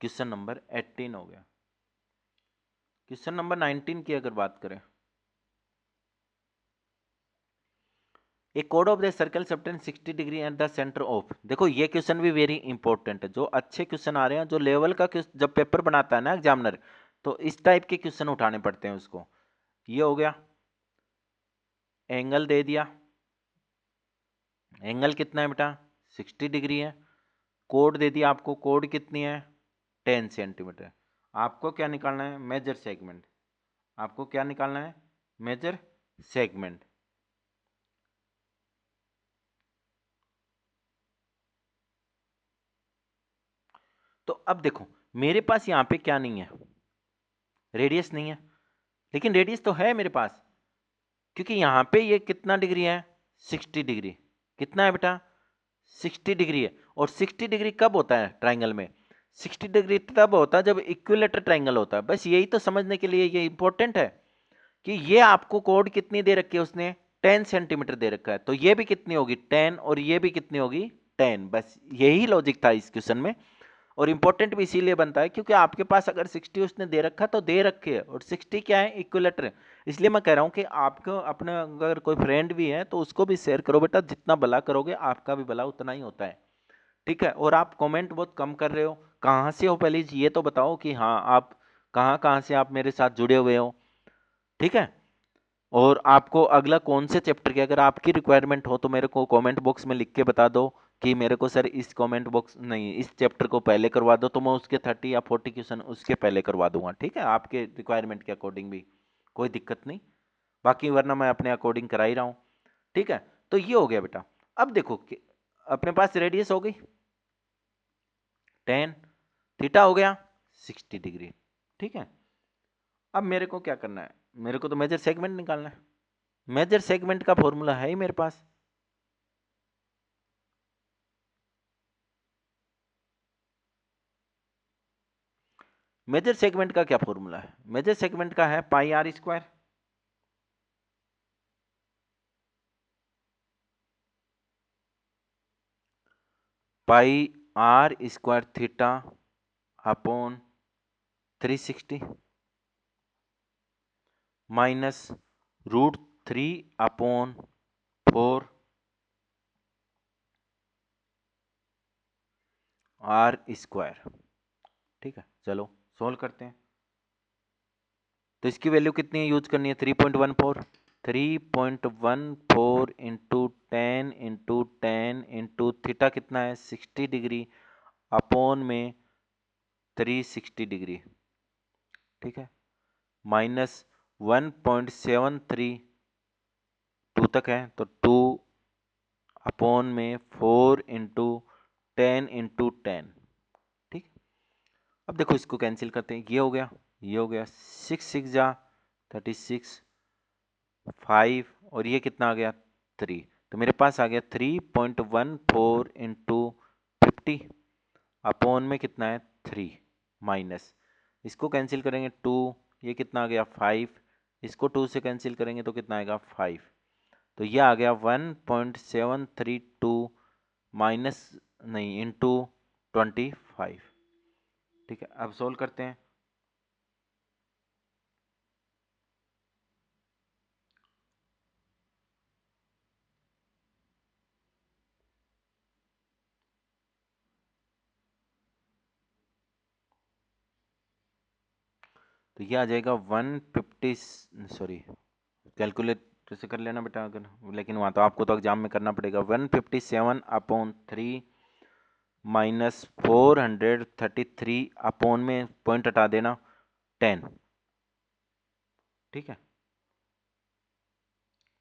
क्वेश्चन नंबर 18 हो गया। क्वेश्चन नंबर 19 की अगर बात करें, ए कोड of the circle subtend 60 degree at the centre of, देखो ये क्वेश्चन भी वेरी इंपॉर्टेंट है, जो अच्छे क्वेश्चन आ रहे हैं, जो लेवल का जब पेपर बनाता है ना एग्जामिनर, तो इस टाइप के क्वेश्चन उठाने पड़ते हैं उसको। ये हो गया, एंगल दे दिया, एंगल कितना है बेटा 60 डिग्री है, कोड दे दिया आपको, कोड कितनी है 10 सेंटीमीटर। आपको क्या निकालना है मेजर सेगमेंट, आपको क्या निकालना है मेजर सेगमेंट। तो अब देखो मेरे पास यहाँ पे क्या नहीं है, रेडियस नहीं है, लेकिन रेडियस तो है मेरे पास, क्योंकि यहाँ पे ये कितना डिग्री है 60 डिग्री, कितना है बेटा 60 डिग्री है। और 60 डिग्री कब होता है ट्राइंगल में, 60 डिग्री तब होता है जब इक्विलेटर ट्राइंगल होता है। बस यही तो समझने के लिए ये इंपॉर्टेंट है कि ये आपको कोड कितनी दे रखी है उसने 10 सेंटीमीटर दे रखा है, तो ये भी कितनी होगी 10 और ये भी कितनी होगी 10, बस यही लॉजिक था इस क्वेश्चन में। और इंपॉर्टेंट भी इसीलिए बनता है क्योंकि आपके पास अगर 60 उसने दे रखा तो दे रखे है, और 60 क्या है इक्विलेटर है। इसलिए मैं कह रहा हूं कि आपको अपने अगर कोई फ्रेंड भी है तो उसको भी शेयर करो बेटा, जितना भला करोगे आपका भी भला उतना ही होता है, ठीक है। और आप कमेंट बहुत कम कर रहे हो, कहाँ से हो पहले ये तो बताओ कि हाँ आप कहाँ कहाँ से आप मेरे साथ जुड़े हुए हो, ठीक है। और आपको अगला कौन से चैप्टर की अगर आपकी रिक्वायरमेंट हो तो मेरे को कमेंट बॉक्स में लिख के बता दो कि मेरे को सर इस कमेंट बॉक्स नहीं इस चैप्टर को पहले करवा दो, तो मैं उसके 30 या 40 क्वेश्चन उसके पहले करवा दूंगा, ठीक है, आपके रिक्वायरमेंट के अकॉर्डिंग भी, कोई दिक्कत नहीं। बाकी वरना मैं अपने अकॉर्डिंग करा ही रहा हूँ, ठीक है। तो ये हो गया बेटा। अब देखो कि अपने पास रेडियस हो गई 10, थीटा हो गया 60 डिग्री। ठीक है, अब मेरे को क्या करना है, मेरे को तो मेजर सेगमेंट निकालना है। मेजर सेगमेंट का फॉर्मूला है ही मेरे पास। मेजर सेगमेंट का क्या फॉर्मूला है, मेजर सेगमेंट का है pi r square. Pi r square theta upon 360 minus √3 upon 4 r square. ठीक है, चलो सोल्व करते हैं। तो इसकी वैल्यू कितनी यूज करनी है, 3.14। 3.14 इंटू थीटा कितना है 60 डिग्री अपॉन में 360 डिग्री। ठीक है, माइनस 1.73 2 तक है तो 2 अपॉन में 4 इंटू 10। ठीक, अब देखो इसको कैंसिल करते हैं, ये हो गया, ये हो गया, 6 जा 36, 5 और ये कितना आ गया 3। तो मेरे पास आ गया 3.14 इंटू 50 अपॉन में कितना है 3 माइनस, इसको कैंसिल करेंगे 2, ये कितना आ गया 5, इसको 2 से कैंसिल करेंगे तो कितना आएगा 5। तो ये आ गया 1.732 माइनस नहीं इंटू 25। ठीक है, अब सोल्व करते हैं। तो ये आ जाएगा 150, सॉरी कैलकुलेटर से कर लेना बेटा अगर, लेकिन वहाँ तो आपको तो एग्जाम में करना पड़ेगा। 157 अपॉन 3 माइनस 433 अपॉन में पॉइंट हटा देना 10। ठीक है,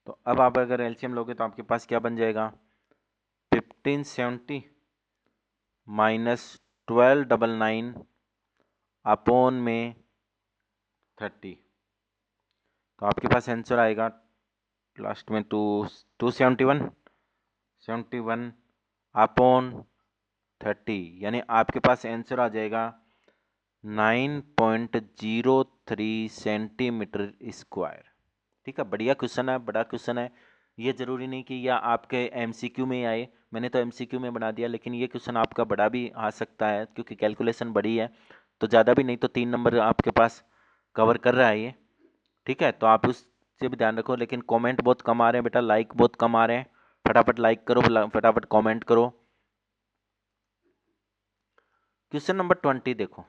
तो अब आप अगर एलसीएम लोगे तो आपके पास क्या बन जाएगा, 1570 माइनस 1299 अपॉन में 30। तो आपके पास आंसर आएगा लास्ट में 271 अपॉन 30, यानी आपके पास आंसर आ जाएगा 9.03 सेंटीमीटर स्क्वायर। ठीक है, बढ़िया क्वेश्चन है, बड़ा क्वेश्चन है। ये जरूरी नहीं कि यह आपके एमसीक्यू में ही आए, मैंने तो एमसीक्यू में बना दिया, लेकिन ये क्वेश्चन आपका बड़ा भी आ सकता है क्योंकि कैलकुलेशन बड़ी है। तो ज़्यादा भी नहीं तो 3 नंबर आपके पास कवर कर रहा है ये। ठीक है, तो आप उससे भी ध्यान रखो। लेकिन कमेंट बहुत कम आ रहे हैं बेटा, लाइक बहुत कम आ रहे हैं। फटाफट लाइक करो, फटाफट कमेंट करो। क्वेश्चन नंबर 20 देखो।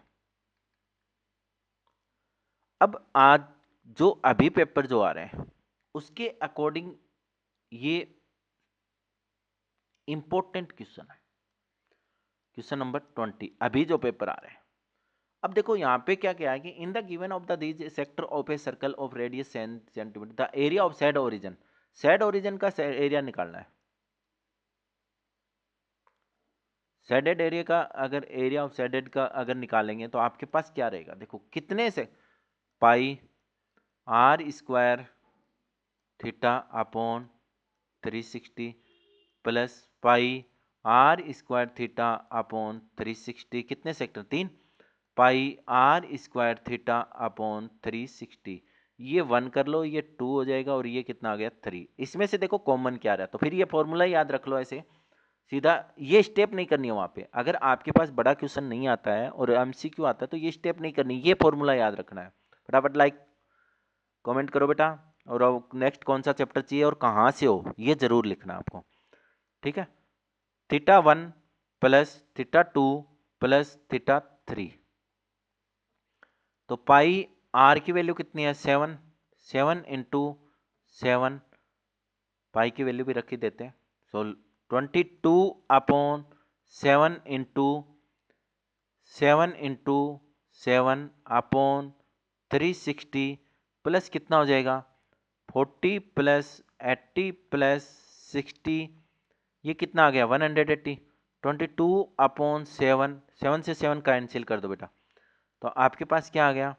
अब आज जो अभी पेपर जो आ रहे हैं उसके अकॉर्डिंग ये इंपॉर्टेंट क्वेश्चन है। क्वेश्चन नंबर 20 अभी जो पेपर आ रहे हैं। अब देखो यहाँ पे क्या क्या है कि in the given of the these sector of a circle of radius centimetre the area of sad origin, sad origin का एरिया निकालना है। सैडेड एरिया का अगर एरिया ऑफ सैडेड का अगर निकालेंगे तो आपके पास क्या रहेगा, देखो कितने से, pi r square theta upon 360 plus pi r square theta upon 360, कितने sector 3, pi r square theta upon 360। ये 1 कर लो, ये 2 हो जाएगा और ये कितना आ गया 3। इसमें से देखो कॉमन क्या रहा, तो फिर ये फॉर्मूला याद रख लो ऐसे सीधा, ये स्टेप नहीं करनी है वहां पे। अगर आपके पास बड़ा क्वेश्चन नहीं आता है और एमसीक्यू आता है तो ये स्टेप नहीं करनी, ये फॉर्मूला याद रखना है। फटाफट लाइक कमेंट करो बेटा, और नेक्स्ट कौन सा चैप्टर चाहिए और कहाँ से हो ये जरूर लिखना आपको। ठीक है, theta 1 plus theta 2 plus theta 3। तो पाई आर की वैल्यू कितनी है 7, 7 इंटू 7, पाई की वैल्यू भी रख ही देते हैं। सो 22 अपॉन 7 इंटू 7 अपॉन 360 प्लस कितना हो जाएगा 40 प्लस 80 प्लस 60, ये कितना आ गया 180। 22 अपॉन 7, 7 से 7 कैंसिल कर दो बेटा, तो आपके पास क्या आ गया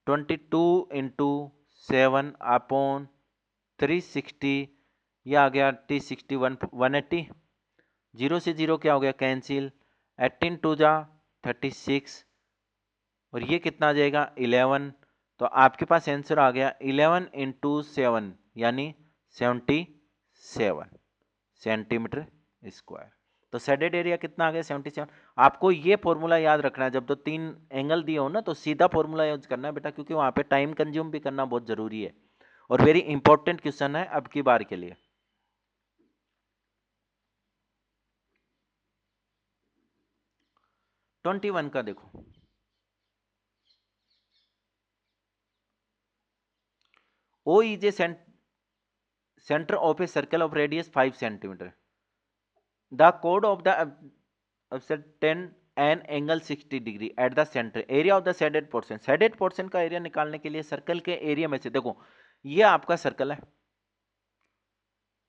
22 इंटू 7 अपॉन 360, यह आ गया T60 180। जीरो से जीरो क्या हो गया कैंसिल, 18 टू जा 36 और ये कितना आ जाएगा 11। तो आपके पास आंसर आ गया 11 इंटू 7 यानी 77 सेंटीमीटर स्क्वायर। तो शेडेड एरिया कितना आ गया 77। आपको ये फॉर्मूला याद रखना है, जब तो तीन एंगल दिए हो ना तो सीधा फॉर्मूला यूज करना है बेटा, क्योंकि वहां पे टाइम कंज्यूम भी करना बहुत जरूरी है और वेरी इंपॉर्टेंट क्वेश्चन है अब की बार के लिए। ट्वेंटी वन का देखो, O is a centre of a circle of radius 5 centimetre, the कोड of the 10 an angle 60 degree at the centre, area of the shaded portion. Shaded portion का एरिया निकालने के लिए सर्कल के एरिया में से देखो ये आपका सर्कल है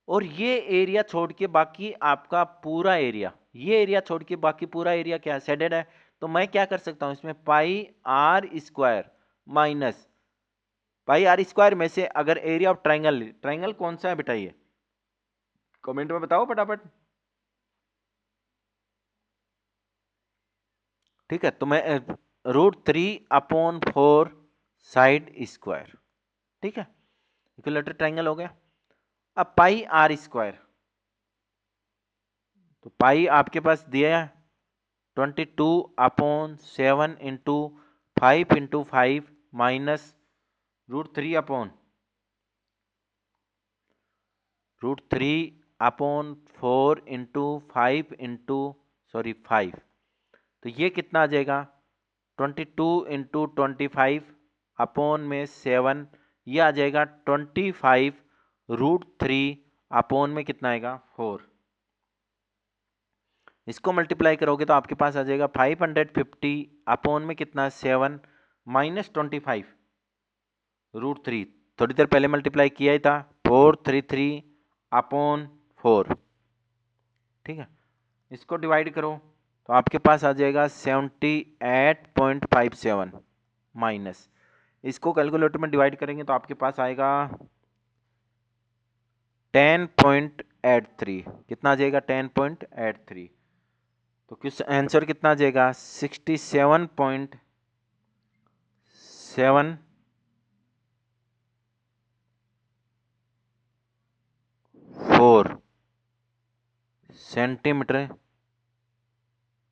और ये एरिया छोड़ के बाकी आपका पूरा एरिया, ये एरिया छोड़ के बाकी पूरा एरिया क्या है शेडेड है। तो मैं क्या कर सकता हूं इसमें pi r square minus pi r square में से अगर एरिया ऑफ ट्राइंगल, ट्राइंगल कौन सा है बेटा ये कमेंट में बताओ फटाफट। ठीक है, तो मैं √3/4 साइड स्क्वायर, ठीक है इक्विलेटरल ट्राइंगल हो गया। अब पाई आर स्क्वायर, तो पाई आपके पास दिया है 22/7 into 5 into 5 minus √3/4 into 5 into sorry 5, तो ये कितना आ जाएगा 22 इंटू 25 अपॉन में 7, ये आ जाएगा 25 √3 अपॉन में कितना आएगा 4। इसको मल्टीप्लाई करोगे तो आपके पास आ जाएगा 550 अपॉन में कितना 7 माइनस 25 √3, थोड़ी देर पहले मल्टीप्लाई किया ही था 433 अपॉन 4, ठीक है इसको डिवाइड करो तो आपके पास आ जाएगा 78.57 माइनस, इसको कैलकुलेटर में डिवाइड करेंगे तो आपके पास आएगा 10.83, कितना आ जाएगा 10.83। तो किस आंसर कितना आ जाएगा 67.4 सेंटीमीटर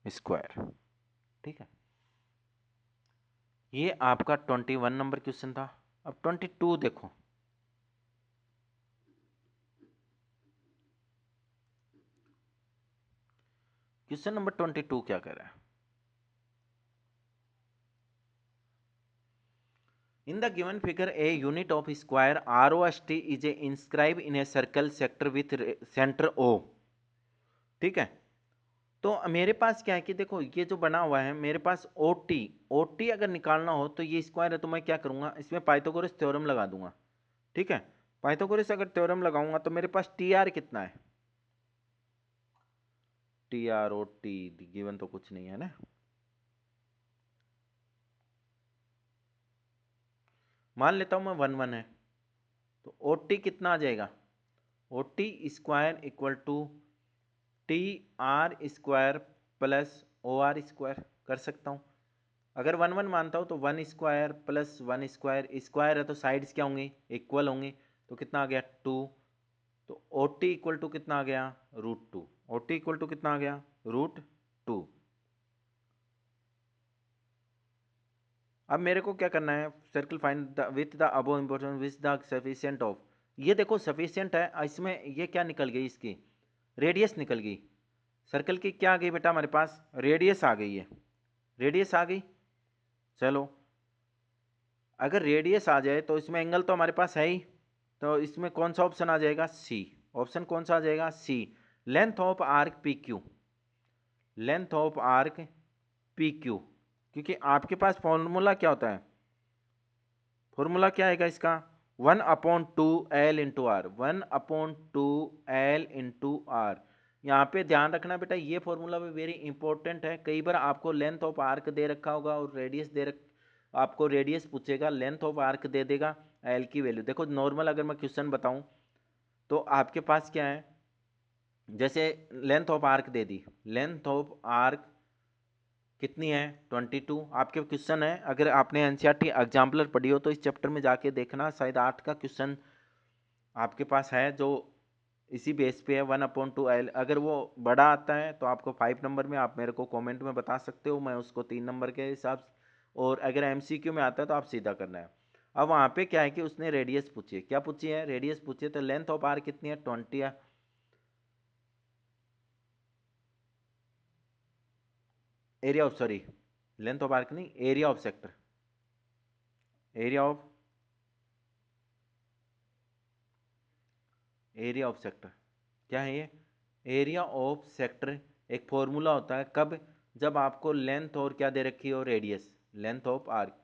स्क्वायर, ठीक है ये आपका 21 नंबर क्वेश्चन था। अब 22 देखो, क्वेश्चन नंबर 22 क्या कह रहा है, in the given figure a unit of square ROST is a inscribe in a circle sector with centre O, ठीक है तो मेरे पास क्या है कि देखो ये जो बना हुआ है मेरे पास OT अगर निकालना हो तो ये स्क्वायर है तो मैं क्या करूंगा इसमें पाइथागोरस थ्योरम लगा दूंगा, ठीक है पाइथागोरस अगर थ्योरम लगाऊंगा तो मेरे पास TR कितना है, TR OT गिवन तो कुछ नहीं है ना, मान लेता हूं मैं 1 1 है तो OT कितना आ जाएगा OT square equal to TR square plus OR square कर सकता हूं। अगर 1 1 मानता हूं तो 1 स्क्वायर प्लस 1 स्क्वायर, स्क्वायर है तो साइड्स क्या होंगे इक्वल होंगे, तो कितना आ गया 2, तो OT इक्वल टू कितना आ गया √2, OT इक्वल टू कितना आ गया √2। अब मेरे को क्या करना है circle find with the above important with the sufficient of, ये देखो सफिशिएंट है इसमें ये क्या निकल गई इसकी रेडियस निकल गई, सर्कल की क्या आ गई बेटा हमारे पास रेडियस आ गई है, रेडियस आ गई। चलो अगर रेडियस आ जाए तो इसमें एंगल तो हमारे पास है ही, तो इसमें कौन सा ऑप्शन आ जाएगा सी, ऑप्शन कौन सा आ जाएगा see, length of arc P Q, length of arc P Q, क्योंकि आपके पास फॉर्मूला क्या होता है, फॉर्मूला क्या आएगा इसका 1/2 L into R, 1/2 L into R, यहाँ पे ध्यान रखना बेटा, ये फॉर्मूला भी वेरी इंपॉर्टेंट है। कई बार आपको लेंथ ऑफ आर्क दे रखा होगा और रेडियस आपको रेडियस पूछेगा, लेंथ ऑफ आर्क दे देगा, एल की वैल्यू देखो। नॉर्मल अगर मैं क्वेश्चन बताऊं तो आपके पास क्या है, जैसे length of arc they the, length of arc कितनी है 22। आपके क्वेश्चन है, अगर आपने एनसीईआरटी एग्जाम्पलर पढ़ी हो तो इस चैप्टर में जाके देखना, शायद 8 का क्वेश्चन आपके पास है जो इसी बेस पे है 1/2L। अगर वो बड़ा आता है तो आपको 5 नंबर में, आप मेरे को कमेंट में बता सकते हो, मैं उसको 3 नंबर के हिसाब से, और अगर एमसीक्यू में आता है तो आप सीधा करना है। अब वहाँ पे क्या है कि उसने रेडियस पूछी है, क्या पूछी है, रेडियस पूछी है। तो लेंथ ऑफ आर कितनी है 20 है, area of, sorry length of arc नहीं, area of sector, area of, area of sector क्या है ये, एरिया ऑफ सेक्टर एक फॉर्मूला होता है कब, जब आपको लेंथ और क्या दे रखी हो, रेडियस, लेंथ ऑफ आर्क।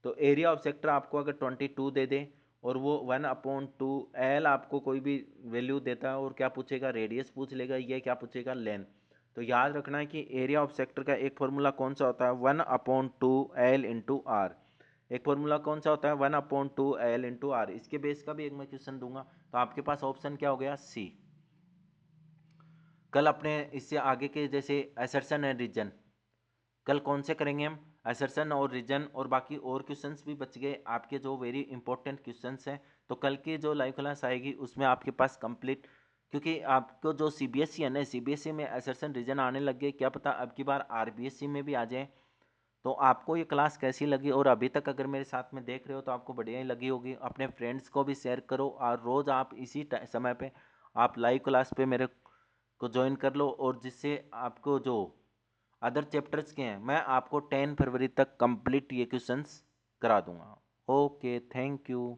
तो एरिया ऑफ सेक्टर आपको अगर 22 दे दे और वो 1/2L आपको कोई भी वैल्यू देता है और क्या पूछेगा, रेडियस पूछ लेगा, ये क्या पूछेगा, लेंथ। तो याद रखना है कि एरिया ऑफ सेक्टर का एक फॉर्मूला कौन सा होता है, 1/2L इंटू आर। एक फॉर्मूला कौन सा होता है, 1/2L इंटू आर। इसके बेस का भी एक मैं क्वेश्चन दूंगा, तो आपके पास ऑप्शन क्या हो गया, सी। कल अपने इससे आगे के जैसे असर्शन एंड रीजन, कल कौन से करेंगे हम, असर्शन और रीजन, और बाकी और क्वेश्चंस भी बच गए आपके जो वेरी इंपॉर्टेंट क्वेश्चंस हैं। तो कल की जो लाइव क्लास आएगी उसमें आपके पास कंप्लीट, क्योंकि आपको जो सीबीएसई है ना, सीबीएसई में असर्शन रीजन आने लग गए, क्या पता अब की बार आरबीएसई में भी आ जाए। तो आपको ये क्लास कैसी लगी, और अभी तक अगर मेरे साथ में देख रहे हो तो आपको बढ़िया ही लगी होगी। अपने फ्रेंड्स को भी शेयर करो, और रोज़ आप इसी समय पे आप लाइव क्लास पे मेरे को ज्वाइन कर लो, और जिससे आपको जो अदर चैप्टर्स के हैं मैं आपको 10 फरवरी तक कंप्लीट ये क्वेश्चंस करा दूंगा। Okay, thank you.